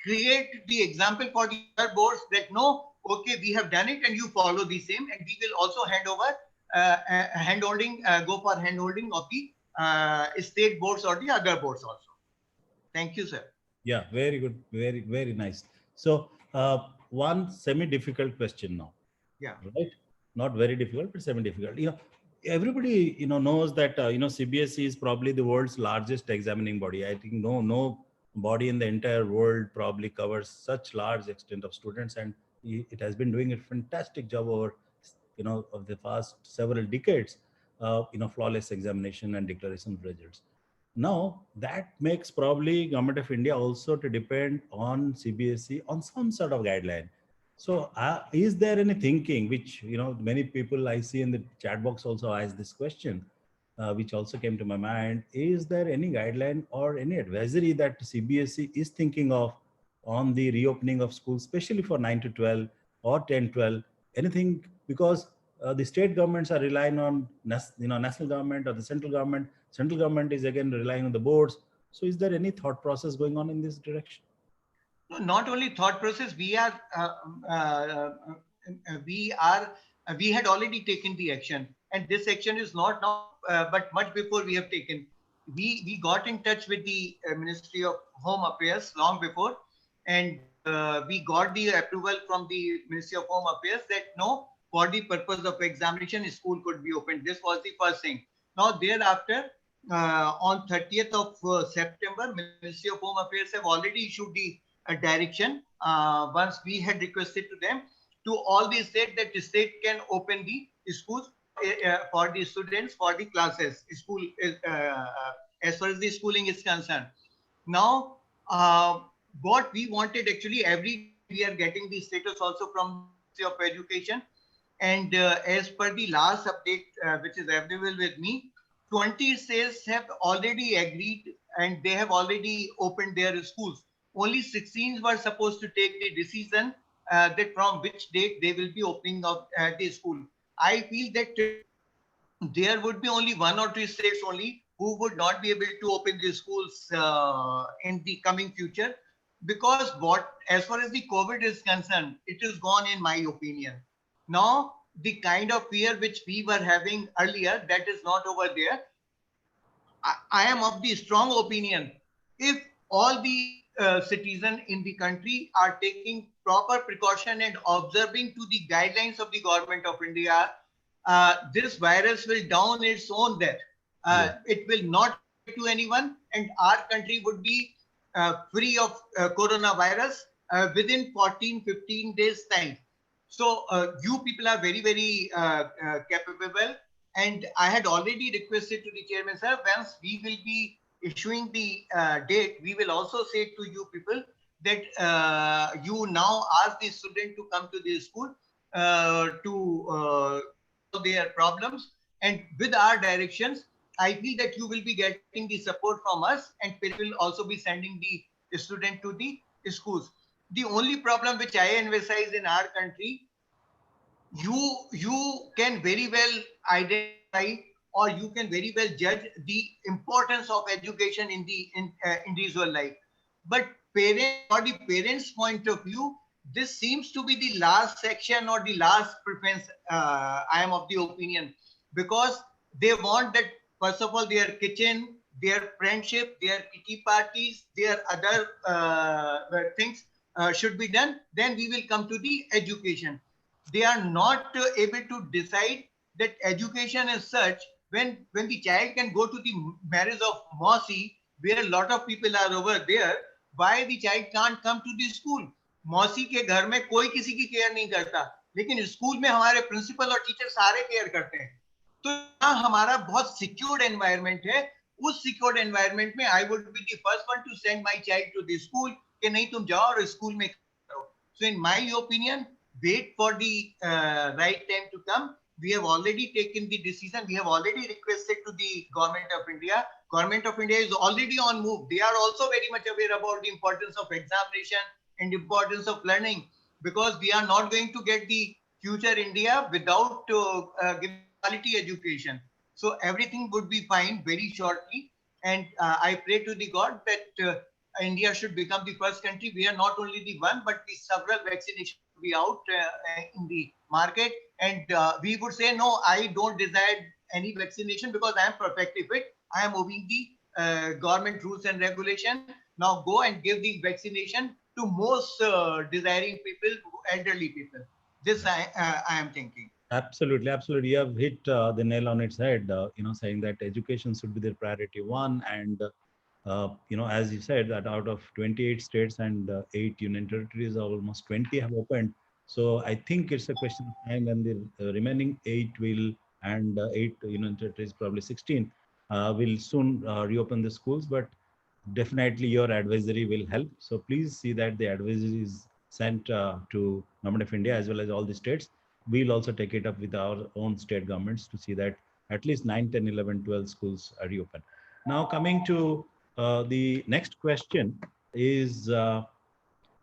create the example for the other boards that no, okay, we have done it and you follow the same, and we will also go for hand holding of the state boards or the other boards also. Thank you, sir. Yeah, very good. Very, very nice. So, one semi-difficult question now. Yeah. Right? Not very difficult, but semi-difficult. Everybody, knows that, CBSE is probably the world's largest examining body. I think no body in the entire world probably covers such large extent of students, and it has been doing a fantastic job over, of the past several decades, flawless examination and declaration of results. Now that makes probably Government of India also to depend on CBSE on some sort of guideline. So is there any thinking, which many people I see in the chat box also ask this question, which also came to my mind? Is there any guideline or any advisory that CBSE is thinking of on the reopening of schools, especially for 9 to 12 or 10, 12? Anything? Because the state governments are relying on national government or the central government. Central government is again relying on the boards. So is there any thought process going on in this direction? No, not only thought process, we had already taken the action, and this action is not now, but much before we have taken. We got in touch with the Ministry of Home Affairs long before, and we got the approval from the Ministry of Home Affairs that no, for the purpose of examination, school could be opened. This was the first thing. Now thereafter, on 30th of September, Ministry of Home Affairs have already issued the direction, once we had requested to them, to all the state, that the state can open the schools for the students, for the classes, school as far as the schooling is concerned. Now, what we wanted, actually, we are getting the status also from Ministry of Education, and as per the last update, which is available with me, 20 states have already agreed and they have already opened their schools. Only 16 were supposed to take the decision that from which date they will be opening up the school. I feel that there would be only 1 or 2 states only who would not be able to open the schools in the coming future, because as far as the COVID is concerned, it is gone, in my opinion. Now, the kind of fear which we were having earlier, that is not over there. I am of the strong opinion, if all the citizens in the country are taking proper precaution and observing to the guidelines of the Government of India, this virus will down its own death. It will not get to anyone, and our country would be free of coronavirus within 14-15 days time. So you people are very, very capable, and I had already requested to the chairman, sir, once we will be issuing the date, we will also say to you people that you now ask the student to come to the school to solve their problems, and with our directions, I feel that you will be getting the support from us, and we will also be sending the student to the schools. The only problem which I emphasize in our country, you can very well identify, or you can very well judge the importance of education in the individual life. But for the parents' point of view, this seems to be the last section or the last preference, I am of the opinion, because they want that, first of all, their kitchen, their friendship, their kitty parties, their other things should be done. Then we will come to the education. They are not able to decide that education is such, when the child can go to the marriage of Mausi, where a lot of people are over there, why the child can't come to the school? मौसी के घर में कोई किसी की care नहीं करता, लेकिन स्कूल में हमारे प्रिंसिपल और टीचर सारे केयर करते हैं. तो यहाँ हमारा बहुत सिक्योर्ड एनवायरनमेंट है. उस सिक्योर्ड एनवायरनमेंट में I would be the first one to send my child to the school, कि नहीं तुम जाओ और स्कूल में करो. So in my opinion, wait for the right time to come. We have already taken the decision. We have already requested to the Government of India. Government of India is already on move. They are also very much aware about the importance of examination and importance of learning, because we are not going to get the future India without giving quality education. So everything would be fine very shortly. And I pray to the God that India should become the first country where not only the one, but the several vaccinations will be out in the market. And we would say, no, I don't desire any vaccination because I am perfectly fit. I am obeying the government rules and regulation. Now go and give the vaccination to most desiring people, elderly people. This I am thinking. Absolutely, absolutely. You have hit the nail on its head, saying that education should be the priority one. And, as you said, that out of 28 states and 8 union territories, almost 20 have opened. So I think it's a question of time when the remaining 8 will, and 8 union territories, probably 16, will soon reopen the schools. But definitely your advisory will help. So please see that the advisory is sent to Government of India as well as all the states. We'll also take it up with our own state governments to see that at least 9, 10, 11, 12 schools are reopened. Now coming to the next question is, do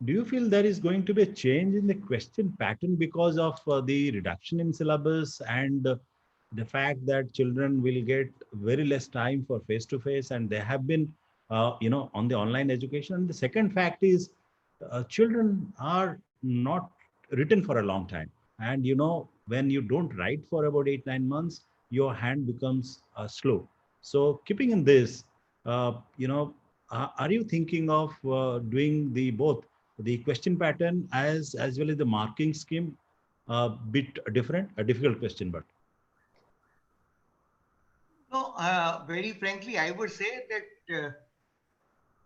you feel there is going to be a change in the question pattern because of the reduction in syllabus and the fact that children will get very less time for face-to-face and they have been, on the online education? And the second fact is children are not written for a long time. And, when you don't write for about 8, 9 months, your hand becomes slow. So keeping in this, are you thinking of doing the both the question pattern as well as the marking scheme bit different? A difficult question, but No, very frankly, I would say that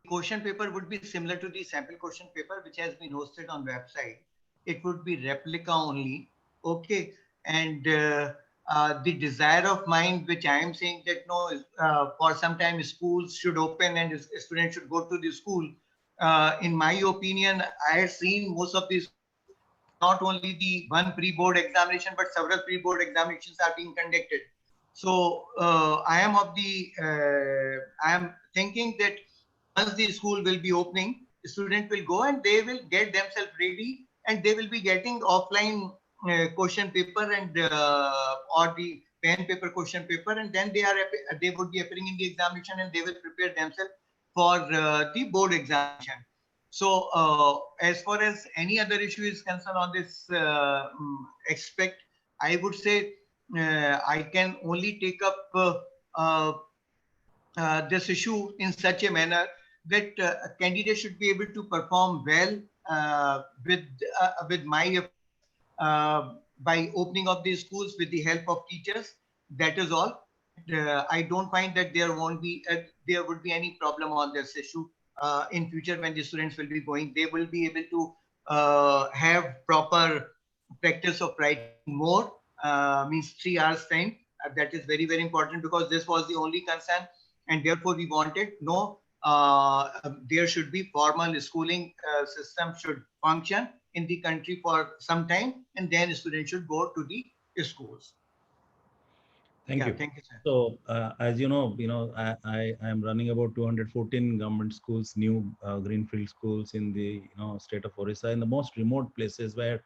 question paper would be similar to the sample question paper, which has been hosted on website. It would be replica only. Okay. And the desire of mine, which I am saying that no, for some time schools should open and students should go to the school. In my opinion, I have seen most of these, not only the one pre-board examination, but several pre-board examinations are being conducted. So I am thinking that once the school will be opening, students will go and they will get themselves ready and they will be getting offline question paper and or the pen paper question paper, and then they would be appearing in the examination and they will prepare themselves for the board examination. So as far as any other issue is concerned on this aspect, I would say I can only take up this issue in such a manner that candidates should be able to perform well with my by opening of these schools with the help of teachers. That is all. I don't find that there would be any problem on this issue in future when the students will be going. They will be able to have proper practice of writing more, means 3 hours time. That is very, very important because this was the only concern, and therefore we wanted there should be formal schooling system should function in the country for some time, and then students should go to the schools. Thank you. Thank you, sir. So as you know, I am running about 214 government schools, new greenfield schools in the state of Orissa, in the most remote places where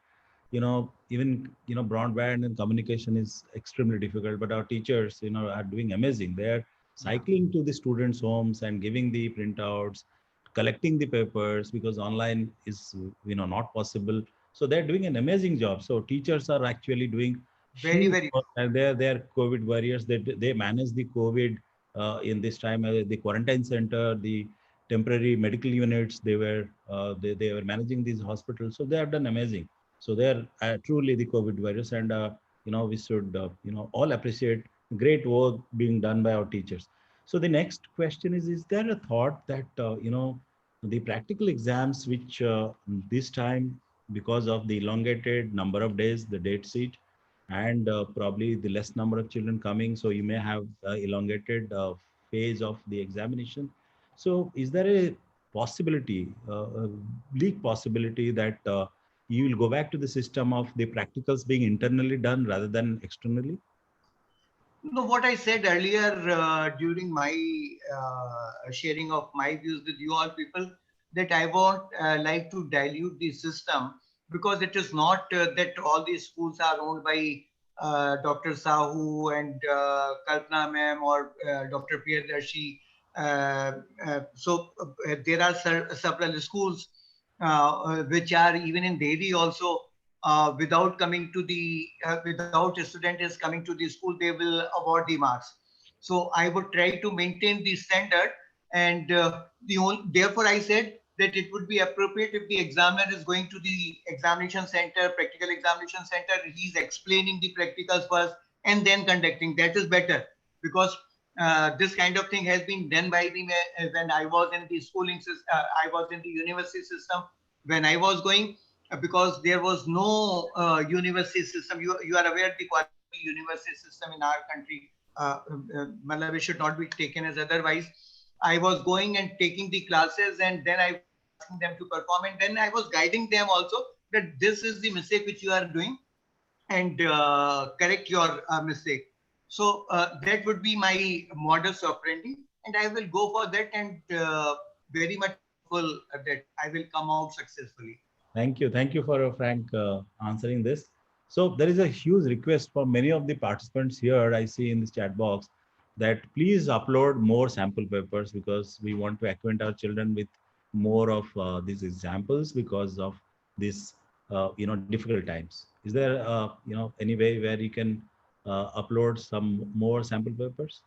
even broadband and communication is extremely difficult. But our teachers are doing amazing. They are cycling to the students' homes and giving the printouts, collecting the papers, because online is not possible. So they're doing an amazing job. So teachers are actually doing Very, very work, and they're COVID warriors. They manage the COVID in this time. The quarantine center, the temporary medical units, they were managing these hospitals. So they have done amazing. So they're truly the COVID warriors, and we should all appreciate great work being done by our teachers. So the next question is there a thought that the practical exams, which this time, because of the elongated number of days, the date sheet, and probably the less number of children coming, so you may have elongated phase of the examination. So is there a possibility, a bleak possibility, that you will go back to the system of the practicals being internally done rather than externally? No, what I said earlier during my sharing of my views with you all people, that I won't like to dilute the system, because it is not that all these schools are owned by Dr. Sahu and Kalpana ma'am or Dr. Priyadarshi. There are several schools which are even in Delhi also. Without coming to the without a student is coming to the school, they will award the marks. So I would try to maintain the standard, and therefore I said that it would be appropriate if the examiner is going to the examination center, practical examination center, he's explaining the practicals first and then conducting. That is better, because this kind of thing has been done by me when I was in the schooling system. I was in the university system when I was going, because there was no university system. You are aware the quality university system in our country. It should not be taken as otherwise. I was going and taking the classes, and then I was asking them to perform, and then I was guiding them also that this is the mistake which you are doing, and correct your mistake. So that would be my modus operandi, and I will go for that, and very much hopeful that I will come out successfully. Thank you. Thank you for your frank answering this. So there is a huge request for many of the participants here. I see in this chat box that please upload more sample papers, because we want to acquaint our children with more of these examples because of this, difficult times. Is there, any way where you can upload some more sample papers?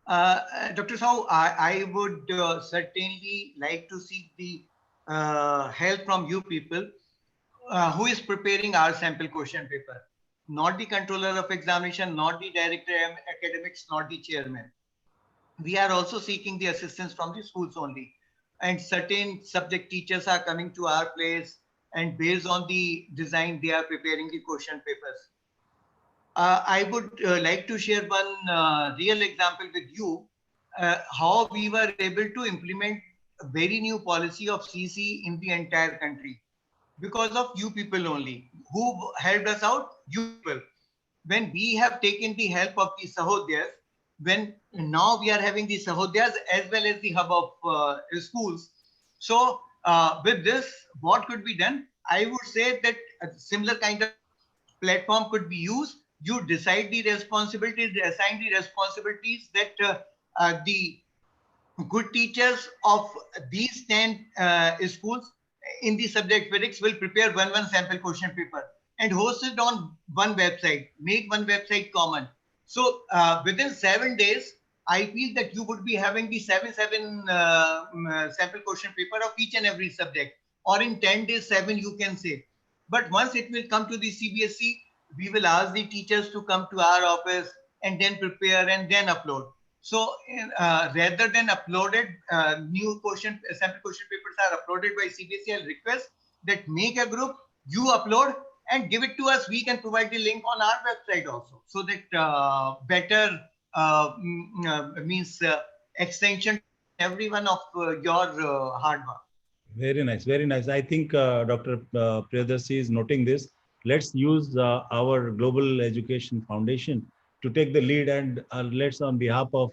Dr. Sao, I would certainly like to seek the help from you people who is preparing our sample question paper. Not the controller of examination, not the director of academics, not the chairman. We are also seeking the assistance from the schools only. And certain subject teachers are coming to our place, and based on the design, they are preparing the question papers. I would like to share one real example with you, how we were able to implement a very new policy of CC in the entire country, because of you people only. Who helped us out? You people. When we have taken the help of the Sahodyas, when now we are having the Sahodyas as well as the hub of schools. So with this, what could be done? I would say that a similar kind of platform could be used. You decide the responsibilities, assign the responsibilities, that the good teachers of these 10 schools in the subject physics will prepare one sample question paper and host it on one website, make one website common. So within 7 days, I feel that you would be having the seven sample question paper of each and every subject, or in 10 days, 7 you can say. But once it will come to the CBSE, we will ask the teachers to come to our office and then prepare and then upload. So rather than uploaded new sample question papers are uploaded by CBSE, I'll request that make a group, you upload and give it to us. We can provide the link on our website also, so that better means extension every one of your hard work. Very nice, very nice. I think Dr. Priyadarshi is noting this. Let's use our Global Education Foundation to take the lead, and let's, on behalf of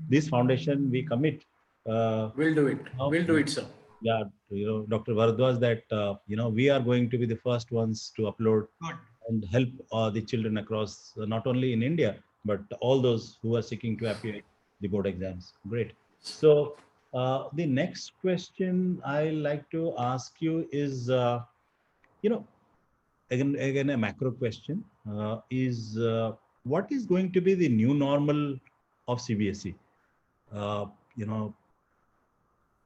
this foundation, we commit. We'll do it. We'll do it, sir. Yeah, Dr. Bharadwaj, that we are going to be the first ones to upload and help the children across, not only in India, but all those who are seeking to appear the board exams. Great. So the next question I like to ask you is, again a macro question, is what is going to be the new normal of CBSE?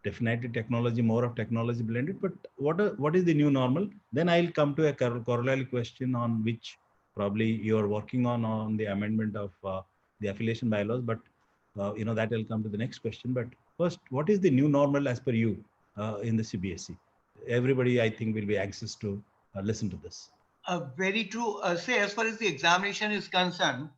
Definitely technology, more of technology blended, but what is the new normal? Then I'll come to a corollary question on which probably you're working on the amendment of the affiliation bylaws, but that will come to the next question. But first, what is the new normal as per you in the CBSE? Everybody, I think, will be anxious to listen to this. Very true. Say, as far as the examination is concerned,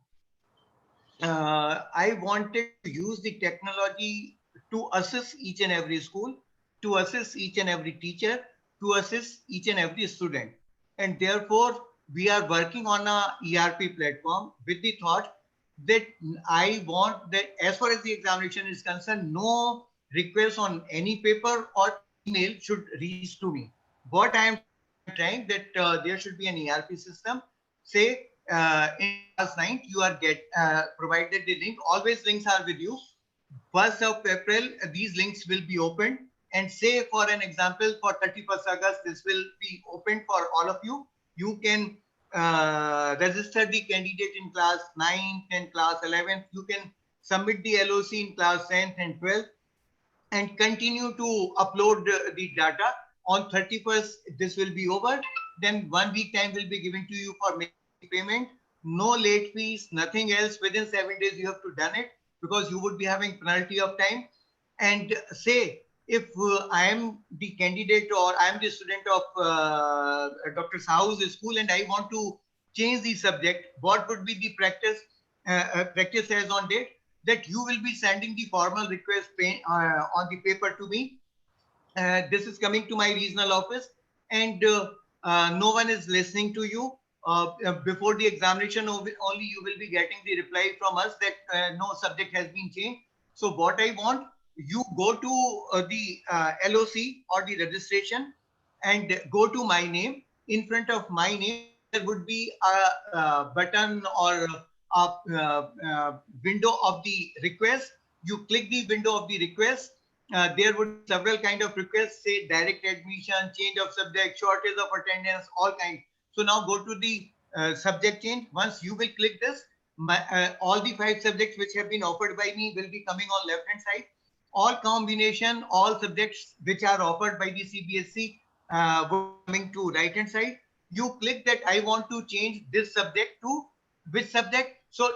I wanted to use the technology to assist each and every school, to assist each and every teacher, to assist each and every student. And therefore, we are working on a ERP platform with the thought that I want that, as far as the examination is concerned, no request on any paper or email should reach to me. What I am trying that there should be an ERP system. Say in class 9, you are provided the link. Always links are with you. 1st of April, these links will be opened. And say, for an example, for 31st August, this will be open for all of you. You can register the candidate in class 9th and class 11th. You can submit the LOC in class 10th and 12th and continue to upload the data. On 31st, this will be over. Then 1 week time will be given to you for making payment. No late fees, nothing else. Within 7 days, you have to done it because you would be having penalty of time. And say, if I am the candidate or I am the student of Dr. Sahu's school and I want to change the subject, what would be the practice as on date? That you will be sending the formal request on the paper to me. This is coming to my regional office, and no one is listening to you. Before the examination, only you will be getting the reply from us that no subject has been changed. So what I want, you go to the LOC or the registration and go to my name. In front of my name, there would be a button or a window of the request. You click the window of the request. There would be several kind of requests, say direct admission, change of subject, shortage of attendance, all kinds. So now go to the subject change. Once you will click this, all the 5 subjects which have been offered by me will be coming on left hand side. All combination, all subjects which are offered by the CBSE coming to right hand side. You click that I want to change this subject to which subject. So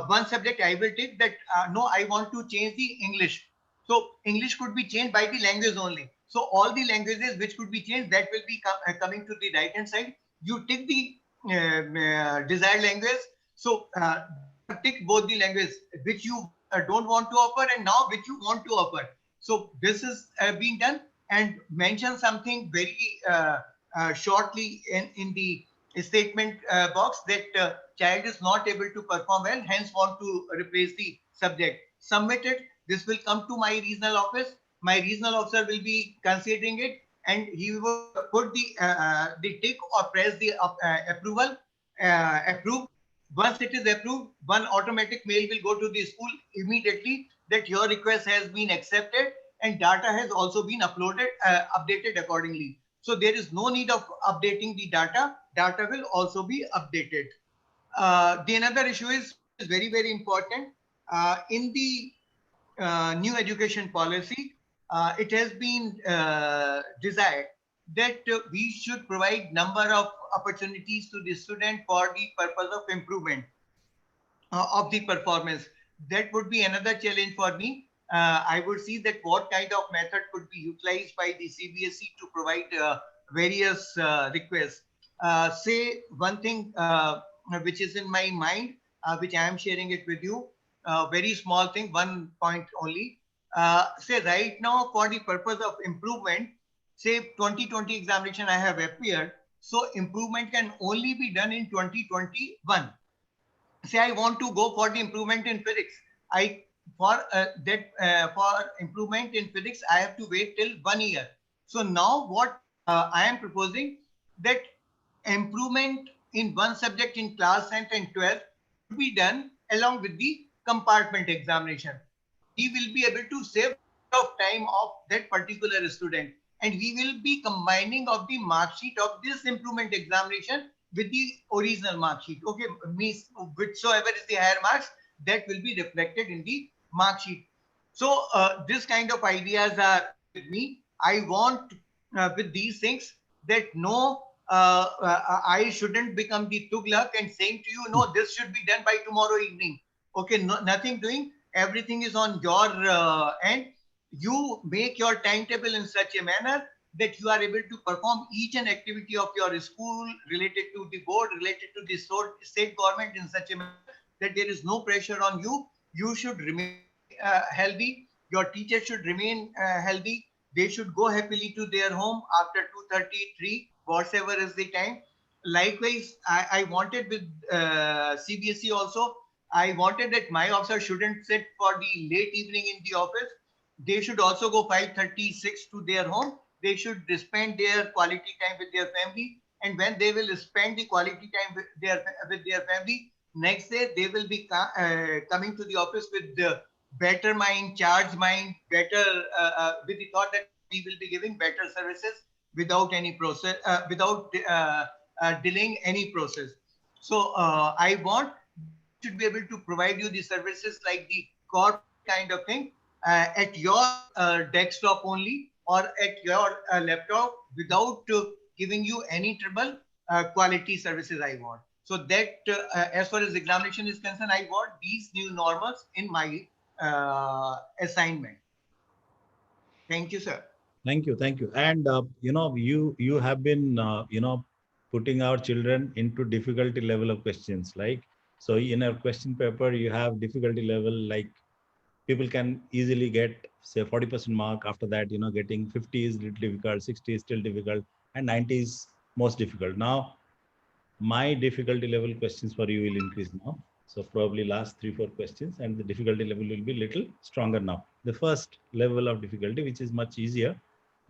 one subject I will take that no, I want to change the English. So English could be changed by the language only. So all the languages which could be changed, that will be coming to the right hand side. You tick the desired language. So tick both the languages which you don't want to offer and now which you want to offer. So this is being done, and mention something very shortly in the statement box that child is not able to perform well, hence want to replace the subject. Submit it. This will come to my regional office. My regional officer will be considering it, and he will put the tick or press the approval, approve. Once it is approved, one automatic mail will go to the school immediately that your request has been accepted and data has also been uploaded, updated accordingly. So there is no need of updating the data. Data will also be updated. The another issue is very, very important. In the new education policy, it has been desired that we should provide number of opportunities to the student for the purpose of improvement of the performance. That would be another challenge for me. I would see that what kind of method could be utilized by the CBSE to provide various requests. Say one thing which is in my mind, which I am sharing it with you. Very small thing, 1 point only. Say right now for the purpose of improvement, say 2020 examination I have appeared. So improvement can only be done in 2021. Say I want to go for the improvement in physics. For improvement in physics, I have to wait till 1 year. So now what I am proposing, that improvement in one subject in class 10th and 12th to be done along with the compartment examination. We will be able to save of time of that particular student, and we will be combining of the mark sheet of this improvement examination with the original mark sheet. Okay, means whichsoever is the higher marks, that will be reflected in the mark sheet. So this kind of ideas are with me. I want with these things that no, I shouldn't become the Tughlaq and saying to you, no, this should be done by tomorrow evening. Okay, no, nothing doing. Everything is on your end. You make your timetable in such a manner that you are able to perform each and activity of your school related to the board, related to the state government in such a manner that there is no pressure on you. You should remain healthy. Your teachers should remain healthy. They should go happily to their home after 2:33, whatever is the time. Likewise, I wanted with CBSE also, I wanted that my officer shouldn't sit for the late evening in the office. They should also go 5:36 to their home. They should spend their quality time with their family. And when they will spend the quality time with their family, next day they will be coming to the office with better mind, charged mind, better with the thought that we will be giving better services without any process, without delaying any process. So I want should be able to provide you the services like the corporate kind of thing at your desktop only or at your laptop without giving you any trouble. Quality services I want. So that as far as examination is concerned, I want these new normals in my assignment. Thank you, sir. Thank you, thank you. And you have been putting our children into difficulty level of questions. Like, so in a question paper, you have difficulty level like people can easily get say 40% mark. After that, getting 50 is little difficult, 60 is still difficult, and 90 is most difficult. Now, my difficulty level questions for you will increase now. So probably last 3-4 questions, and the difficulty level will be little stronger now. The first level of difficulty, which is much easier,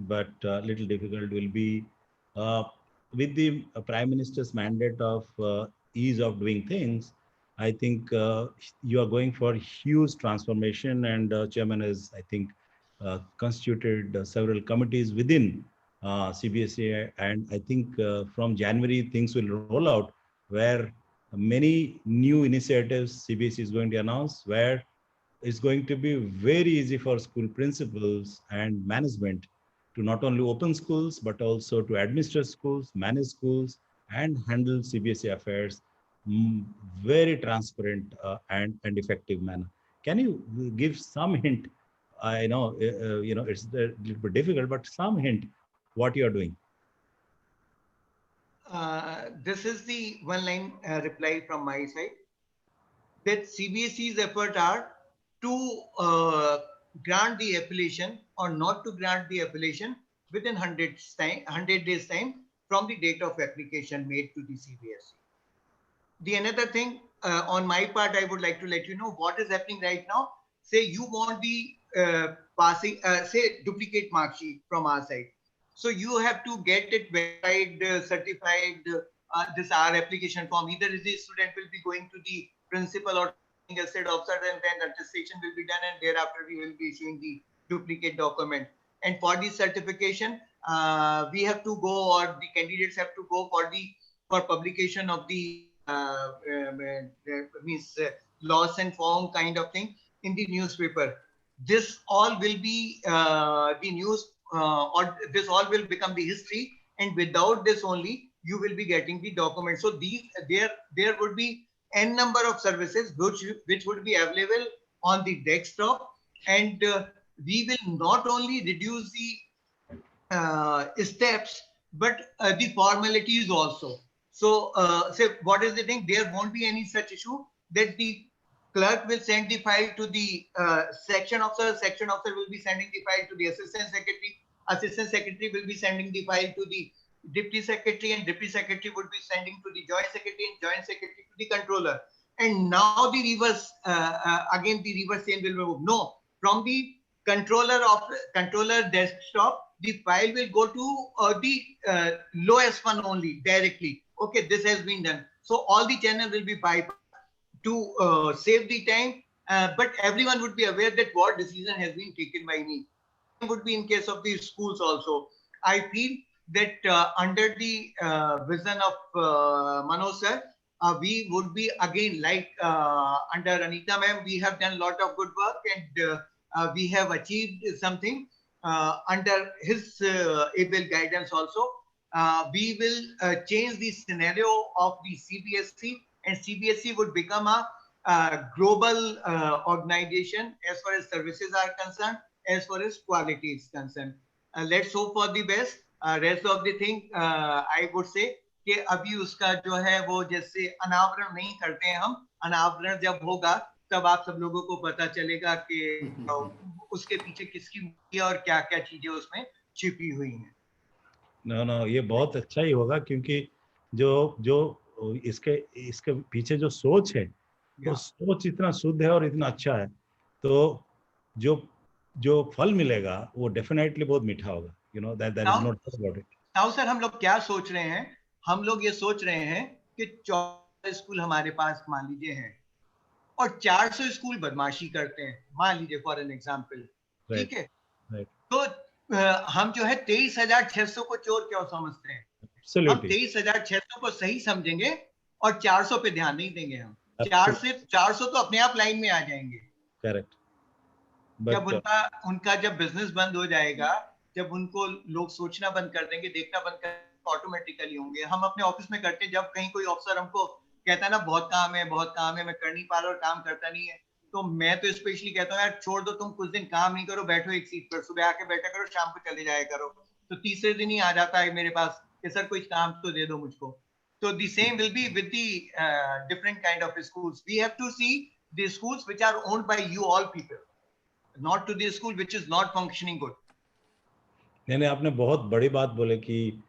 but little difficult, will be with the Prime Minister's mandate of ease of doing things. I think you are going for huge transformation, and Chairman has, I think, constituted several committees within CBSE, and I think from January things will roll out where many new initiatives CBSE is going to announce, where it's going to be very easy for school principals and management to not only open schools but also to administer schools, manage schools, and handle CBSE affairs very transparent and effective manner. Can you give some hint? I know it's a little bit difficult, but some hint what you are doing. This is the one-line reply from my side, that CBSE's effort are to grant the appellation or not to grant the appellation within 100 days time from the date of application made to the CBSE. The another thing on my part, I would like to let you know what is happening right now. Say you want the passing, say duplicate mark sheet from our side. So you have to get it verified, certified, this our application form. Either the student will be going to the principal or asset officer, and then attestation will be done, and thereafter we will be issuing the duplicate document. And for the certification, we have to go, or the candidates have to go for publication of the loss and found kind of thing in the newspaper. This all will be the news, or this all will become the history, and without this only you will be getting the document. So there would be n number of services which would be available on the desktop, and we will not only reduce the steps but the formalities also. So say what is the thing, there won't be any such issue that the clerk will send the file to the section officer will be sending the file to the assistant secretary will be sending the file to the deputy secretary, and deputy secretary would be sending to the joint secretary, and joint secretary to the controller. And now the reverse, again the reverse chain will move. No, from the controller desktop, the file will go to the lowest one only directly. Okay, this has been done. So all the channel will be bypassed to save the time, but everyone would be aware that what decision has been taken by me. It would be in case of the schools also. I feel that under the vision of Manoj sir, we would be again like under Anita ma'am, we have done a lot of good work, and we have achieved something under his able guidance also. We will change the scenario of the CBSE, and CBSE would become a global organization as far as services are concerned, as far as quality is concerned. Let's hope for the best. Rest of the thing, I would say कि अभी उसका जो है वो जैसे अनावरण नहीं करते हैं हम, अनावरण जब होगा तब आप सब लोगों को पता चलेगा कि उसके पीछे किसकी मूर्ति और क्या-क्या चीजें उसमें छिपी हुई हैं. No, ये बहुत अच्छा ही होगा, क्योंकि जो इसके पीछे जो सोच है, वो सोच इतना शुद्ध है और इतना अच्छा है, तो जो फल मिलेगा वो डेफिनेटली बहुत मीठा होगा. That is not about it. Now sir, हम लोग क्या सोच रहे हैं? हम लोग ये सोच रहे हैं कि 14 स्कूल हमारे पास मान लीजिए हैं, और 400 स्कूल बदमाशी करते हैं, मान लीजिए फॉर एन एग्जाम्पल, ठीक है, right. तो हम जो है 23,600 को चोर क्यों समझते हैं? हम Absolutely. 23,600 को सही समझेंगे और 400 पे ध्यान नहीं देंगे हम। Absolutely. 400 तो अपने आप लाइन में आ जाएंगे। Correct. जब But उनका जब बिजनेस बंद हो जाएगा, जब उनको लोग सोचना बंद कर देंगे, देखना बंद कर, ऑटोमेटिकली होंगे। हम अपने ऑफिस में करते हैं, जब कहीं कोई अफसर हमको कहता है ना बहुत काम है, मैं कर नहीं पा रहा और काम करता नहीं है, तो मैं तो स्पेशली कहता हूँ यार छोड़ दो, तुम कुछ दिन काम नहीं करो, बैठो एक सीट पर, सुबह आके बैठा करो, शाम को चले जाया करो। तो तीसरे दिन ही आ जाता है मेरे पास कि सर कोई काम तो दे दो मुझको। तो the same will be with the different kind of schools. We have to see the schools which are owned by you all people, not to the school which is not functioning good. नहीं, आपने बहुत बड़ी बात बोले कि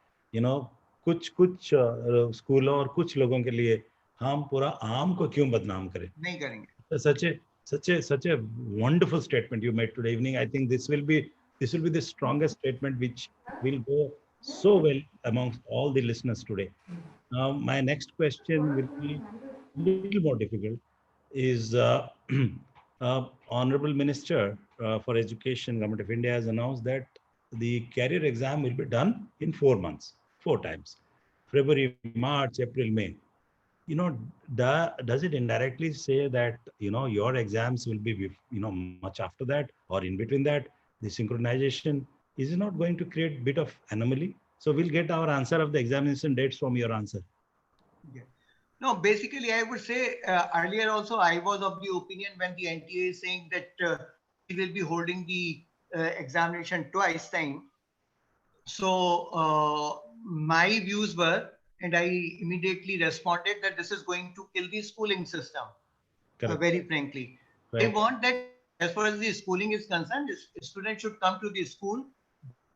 कुछ स्कूलों और कुछ लोगों के लिए हम पूरा आम को क्यों बदनाम करें? नहीं करेंगे। Such a wonderful statement you made today evening. I think this will be the strongest statement which will go so well amongst all the listeners today. Now, my next question will be a little more difficult. Is Honorable Minister for Education, Government of India has announced that the career exam will be done in 4 months, 4 times, February, March, April, May. Does it indirectly say that, your exams will be, much after that or in between that? The synchronization is not going to create a bit of anomaly. So we'll get our answer of the examination dates from your answer. Yeah. No, basically, I would say earlier also I was of the opinion when the NTA is saying that we will be holding the examination twice time. So my views were, and I immediately responded that this is going to kill the schooling system. Very frankly, I want that as far as the schooling is concerned, students should come to the school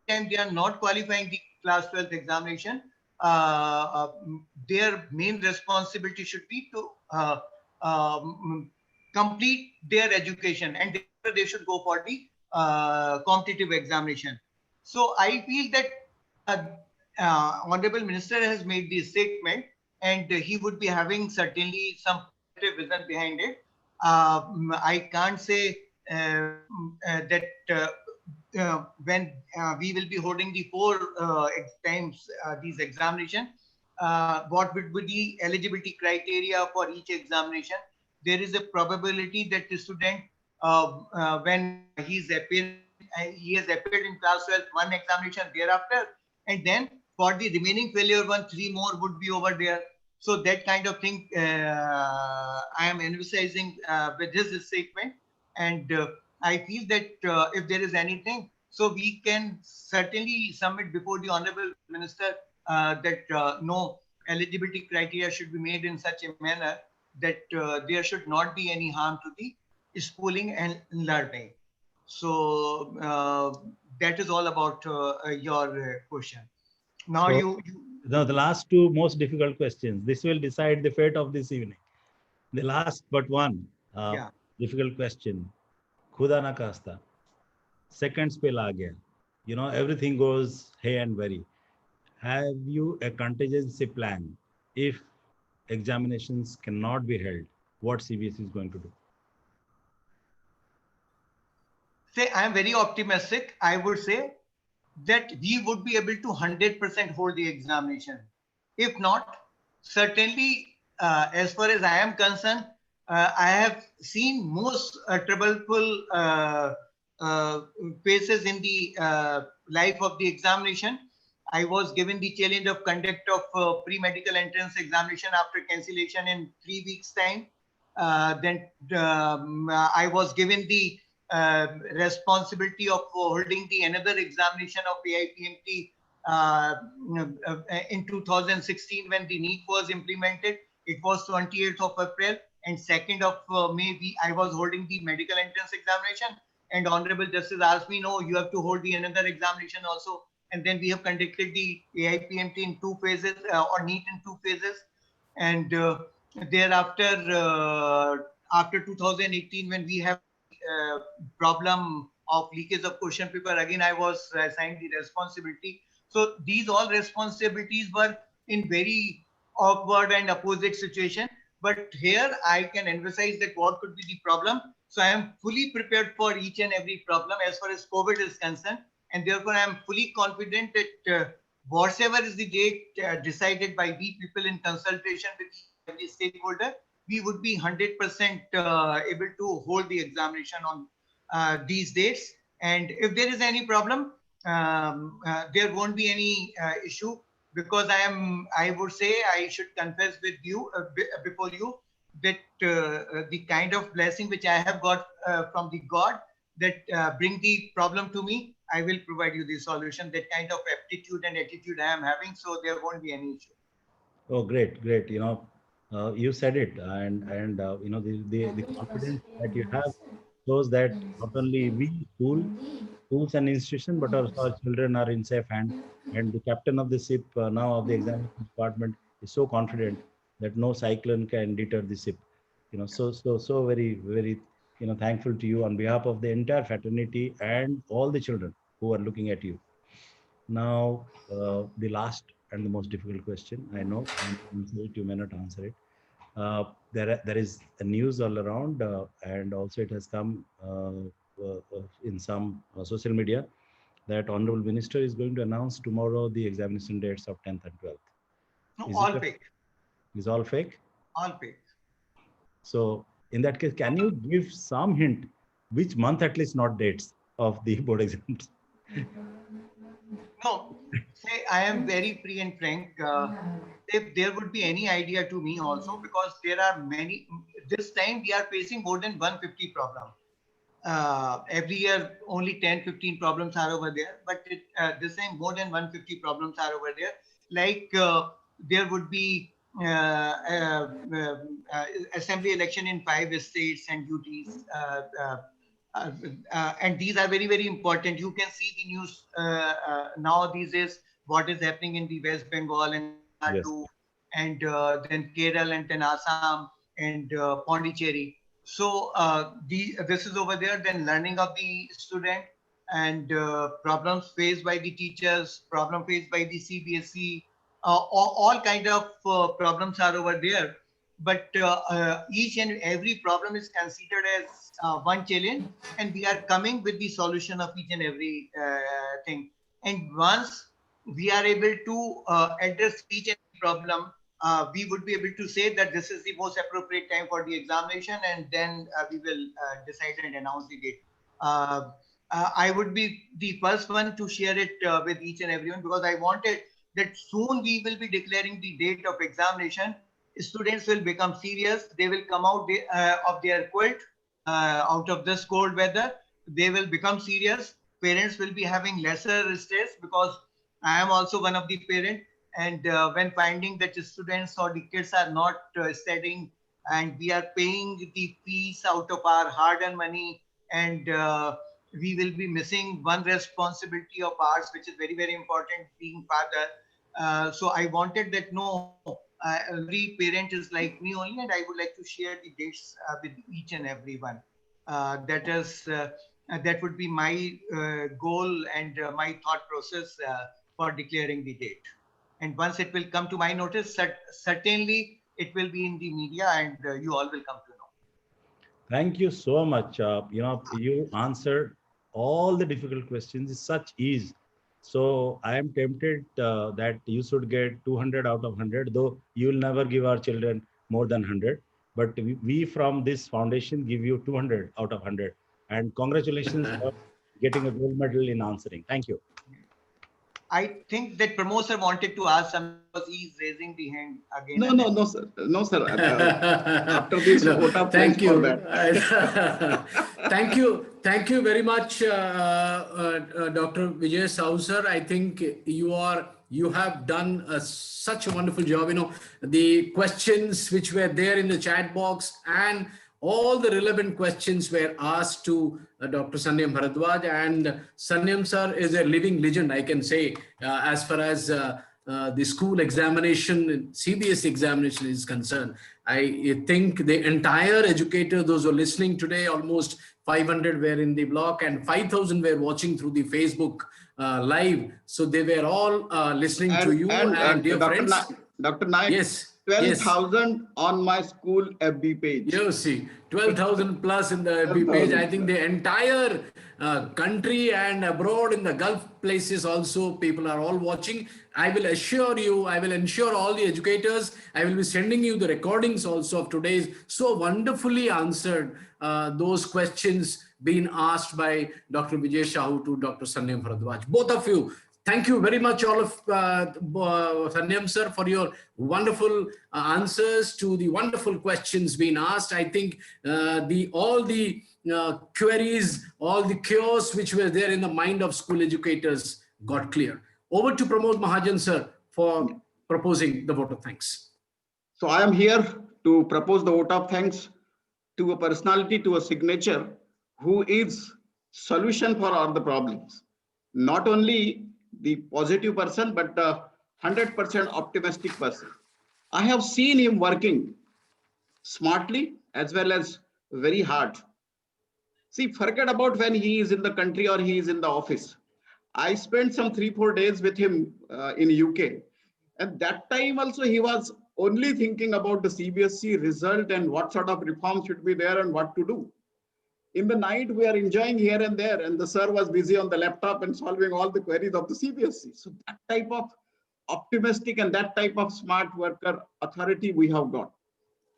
and they are not qualifying the class 12th examination. Their main responsibility should be to complete their education, and they should go for the competitive examination. So I feel that Honorable Minister has made this statement, and he would be having certainly some vision behind it. I can't say that when we will be holding the 4 times these examination, what would be the eligibility criteria for each examination. There is a probability that the student, when he has appeared in class 12, 1 examination thereafter, and then for the remaining failure 1, 3 more would be over there. So that kind of thing I am emphasizing with his statement, and I feel that if there is anything, so we can certainly submit before the Honorable Minister that no eligibility criteria should be made in such a manner that there should not be any harm to the schooling and learning. So that is all about your question. Now Now the last 2 most difficult questions. This will decide the fate of this evening. The last but one difficult question. Khuda na kasta. Seconds pe la gaya. Everything goes hey and very. Have you a contingency plan if examinations cannot be held? What CBSE is going to do? Say, I am very optimistic. I would say that we would be able to 100% hold the examination. If not, certainly, as far as I am concerned, I have seen most troubleful phases in the life of the examination. I was given the challenge of conduct of pre-medical entrance examination after cancellation in 3 weeks' time. Then I was given the responsibility of holding the another examination of AIPMT in 2016 when the NEET was implemented. It was 28th of April, and 2nd of May I was holding the medical entrance examination, and Honorable Justice asked me, no, you have to hold the another examination also. And then we have conducted the AIPMT in 2 phases or NEET in 2 phases. And thereafter, after 2018, when we have problem of leakage of question paper, again I was assigned the responsibility. So these all responsibilities were in very awkward and opposite situation. But here I can emphasize that what could be the problem. So I am fully prepared for each and every problem as far as COVID is concerned. And therefore, I am fully confident that whatever is the date decided by we people in consultation with every stakeholder, we would be 100% able to hold the examination on these dates. And if there is any problem, there won't be any issue, because I would say, I should confess with you before you that the kind of blessing which I have got from the God that bring the problem to me, I will provide you the solution. That kind of aptitude and attitude I am having, so there won't be any issue. Oh, great, great. You said it, and the confidence that you have shows that not only we schools and institutions, but also our children are in safe hands. And the captain of the ship now of the examination department is so confident that no cyclone can deter the ship. So very thankful to you on behalf of the entire fraternity and all the children who are looking at you. Now, the last and the most difficult question. I know you may not answer it. There is a news all around, and also it has come in some social media that Honorable Minister is going to announce tomorrow the examination dates of 10th and 12th. No, all fake. Is all fake? All fake. So in that case, can you give some hint which month at least, not dates of the board exams? No, say I am very free and frank. If there would be any idea to me also, because there are many, this time we are facing more than 150 problems. Every year only 10-15 problems are over there, but this time more than 150 problems are over there. Like there would be assembly election in 5 states and duties. And these are very, very important. You can see the news now these days, what is happening in the West Bengal and Yes. and then Kerala and then Assam and Pondicherry. So this is over there. Then learning of the student and problems faced by the teachers, problem faced by the CBSE, all kind of problems are over there. But each and every problem is considered as one challenge, and we are coming with the solution of each and every thing. And once we are able to address each and every problem, we would be able to say that this is the most appropriate time for the examination, and then we will decide and announce the date. I would be the first one to share it with each and everyone, because I wanted that soon we will be declaring the date of examination. Students will become serious. They will come out of their quilt out of this cold weather. They will become serious. Parents will be having lesser stress, because I am also one of the parents. And when finding that the students or the kids are not studying, and we are paying the fees out of our hard-earned money, and we will be missing one responsibility of ours, which is very, very important, being father. So I wanted that every parent is like me only, and I would like to share the dates with each and everyone. That would be my goal and my thought process for declaring the date. And once it will come to my notice, certainly it will be in the media, and you all will come to know. Thank you so much. You answered all the difficult questions with such ease. So I am tempted that you should get 200 out of 100, though you will never give our children more than 100. But we from this foundation give you 200 out of 100. And congratulations for getting a gold medal in answering. Thank you. I think that Pramod sir wanted to ask something, because he is raising the hand again. No, sir. No, sir. After this, Thank you. For that. Thank you very much, Dr. Vijay Sahu sir. I think you have done such a wonderful job. The questions which were there in the chat box and all the relevant questions were asked to Dr. Sanyam Bharadwaj, and Sanyam sir is a living legend, I can say, as far as the school examination, CBSE examination is concerned. I think the entire educator, those who are listening today, almost 500 were in the block and 5,000 were watching through the Facebook live. So they were all listening to you and dear Dr. friends. Dr. Naik, Yes. 12,000 on my school FB page. You see, 12,000 plus in the FB page. I think the entire country and abroad in the Gulf places also, people are all watching. I will assure you, I will ensure all the educators, I will be sending you the recordings also of today's so wonderfully answered those questions being asked by Dr. Vijay Shahu to Dr. Sanyam Bharadwaj. Both of you, thank you very much, all of Sanyam sir, for your wonderful answers to the wonderful questions being asked. I think all the queries, all the chaos which were there in the mind of school educators got clear. Over to Pramod Mahajan sir for proposing the vote of thanks. So I am here to propose the vote of thanks to a personality, to a signature who is solution for all the problems. Not only the positive person, but the 100% optimistic person. I have seen him working smartly as well as very hard. See, forget about when he is in the country or he is in the office. I spent some 3-4 days with him in UK. And that time also he was only thinking about the CBSE result and what sort of reforms should be there and what to do. In the night, we are enjoying here and there, and the sir was busy on the laptop and solving all the queries of the CBSE. So that type of optimistic and that type of smart worker authority we have got.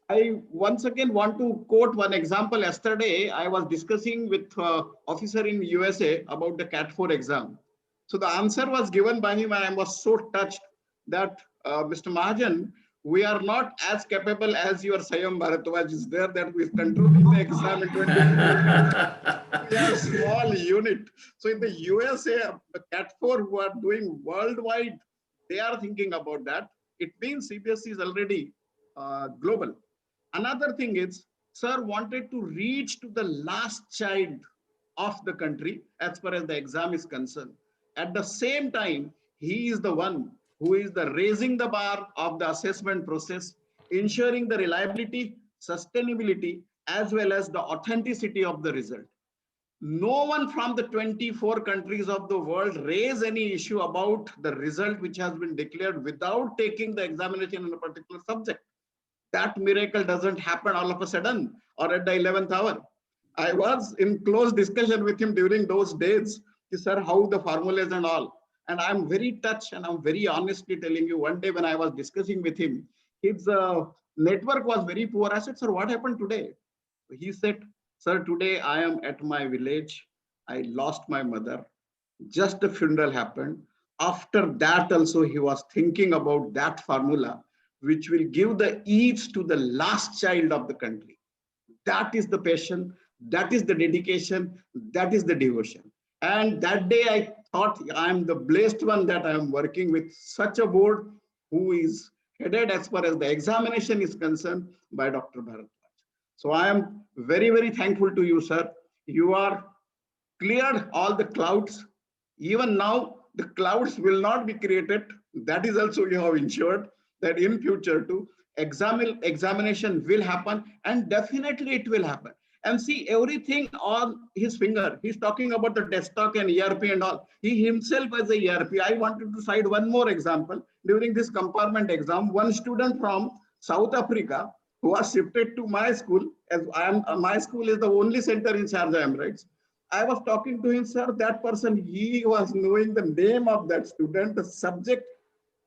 I once again want to quote one example. Yesterday, I was discussing with an officer in USA about the CAT 4 exam. So the answer was given by him, and I was so touched that Mr. Mahajan, we are not as capable as your Sanyam Bharadwaj is there, that we controlling the exam in 20. We are a small unit. So in the USA, the CAT 4 who are doing worldwide, they are thinking about that. It means CBSE is already global. Another thing is, sir wanted to reach to the last child of the country as far as the exam is concerned. At the same time, he is the one who is raising the bar of the assessment process, ensuring the reliability, sustainability, as well as the authenticity of the result. No one from the 24 countries of the world raise any issue about the result which has been declared without taking the examination in a particular subject. That miracle doesn't happen all of a sudden or at the 11th hour. I was in close discussion with him during those days, sir, how the formulas and all. And I'm very touched, and I'm very honestly telling you, one day when I was discussing with him, his network was very poor. I said, sir, what happened today? He said, sir, today I am at my village. I lost my mother. Just the funeral happened. After that also, he was thinking about that formula, which will give the ease to the last child of the country. That is the passion. That is the dedication. That is the devotion. And that day I thought I am the blessed one that I am working with such a board who is headed as far as the examination is concerned by Dr. Bharadwaj. So I am very, very thankful to you, sir. You are cleared all the clouds. Even now, the clouds will not be created. That is also you have ensured that in future too, examination will happen, and definitely it will happen. And see everything on his finger. He's talking about the desktop and ERP and all. He himself as a ERP. I wanted to cite one more example. During this compartment exam, one student from South Africa who was shifted to my school, as my school is the only center in Sharjah Emirates. I was talking to him, sir, that person, he was knowing the name of that student, the subject,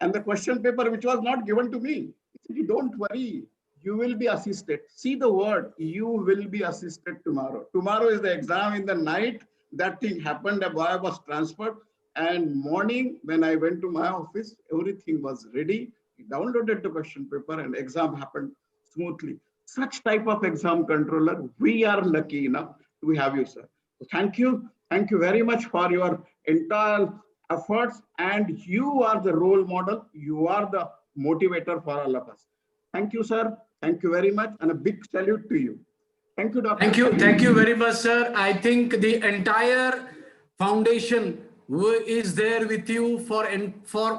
and the question paper, which was not given to me. He said, don't worry. You will be assisted. See the word, you will be assisted tomorrow. Tomorrow is the exam in the night. That thing happened, I was transferred. And morning, when I went to my office, everything was ready. He downloaded the question paper and exam happened smoothly. Such type of exam controller, we are lucky enough to have you, sir. So thank you. Thank you very much for your entire efforts. And you are the role model. You are the motivator for all of us. Thank you, sir. Thank you very much, and a big salute to you. Thank you, Doctor. Thank you very much, sir. I think the entire foundation is there with you for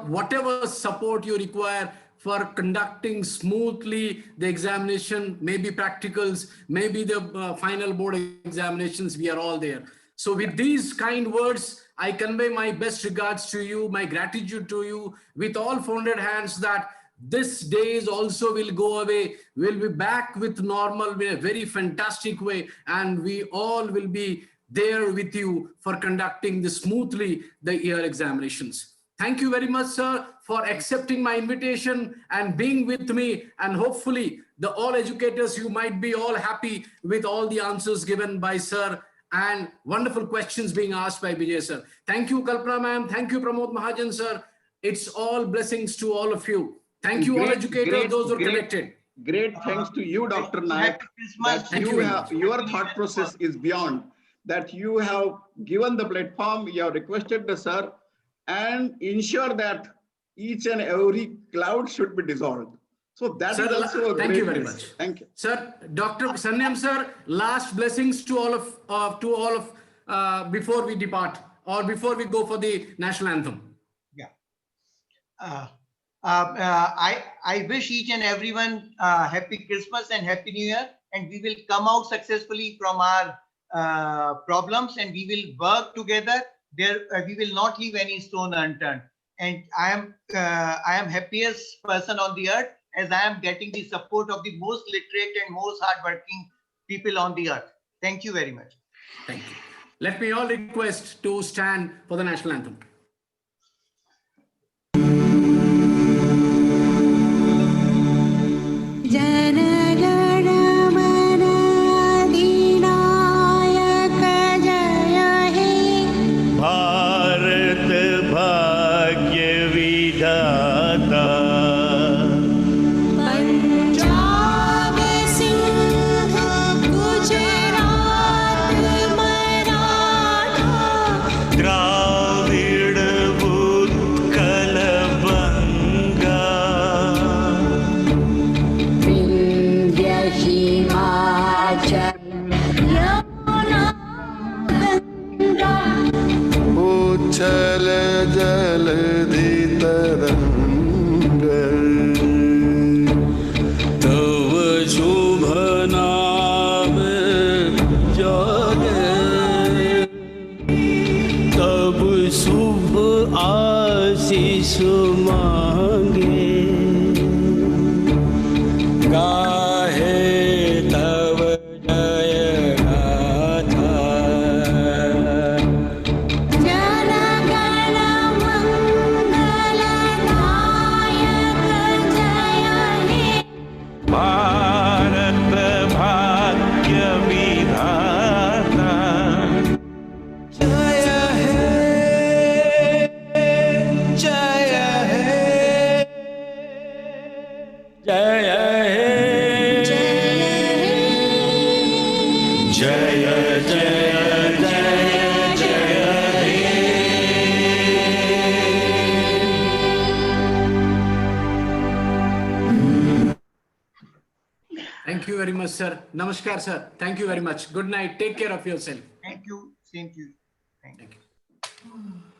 whatever support you require for conducting smoothly the examination, maybe practicals, maybe the final board examinations. We are all there. So with these kind words, I convey my best regards to you, my gratitude to you, with all folded hands, that this days also will go away. We'll be back with normal in a very fantastic way, and we all will be there with you for conducting this smoothly the year examinations. Thank you very much, sir, for accepting my invitation and being with me. And hopefully, all educators, you might be all happy with all the answers given by sir and wonderful questions being asked by Vijay sir. Thank you, Kalpana ma'am. Thank you, Pramod Mahajan sir. It's all blessings to all of you. Thank you, all educators, those who are connected. Great thanks to you, Dr. Nayak, that Thank you you very have, much. your thought process is beyond, that you have given the platform, you have requested the sir, and ensure that each and every cloud should be dissolved. So that Sir, is also a thank great you very message. much. Thank you. Sir, Dr. Sanyam sir, last blessings to all of before we depart or before we go for the national anthem. Yeah. I wish each and everyone happy Christmas and happy New Year, and we will come out successfully from our problems, and we will work together. We will not leave any stone unturned. And I am happiest person on the earth, as I am getting the support of the most literate and most hardworking people on the earth. Thank you very much. Thank you. Let me all request to stand for the national anthem. उछल जलधि तरंग तव शुभ नाम जागे तब शुभ आशीष मांगे गाहे तव जय गाथा भारत भाग्य विधाता जय हे जय हे जय हे जय जय जय जय Thank you very much, sir. Namaskar, sir. Thank you very much. Good night. Take care of yourself. Thank you. Same to you. Thank you. Thank you.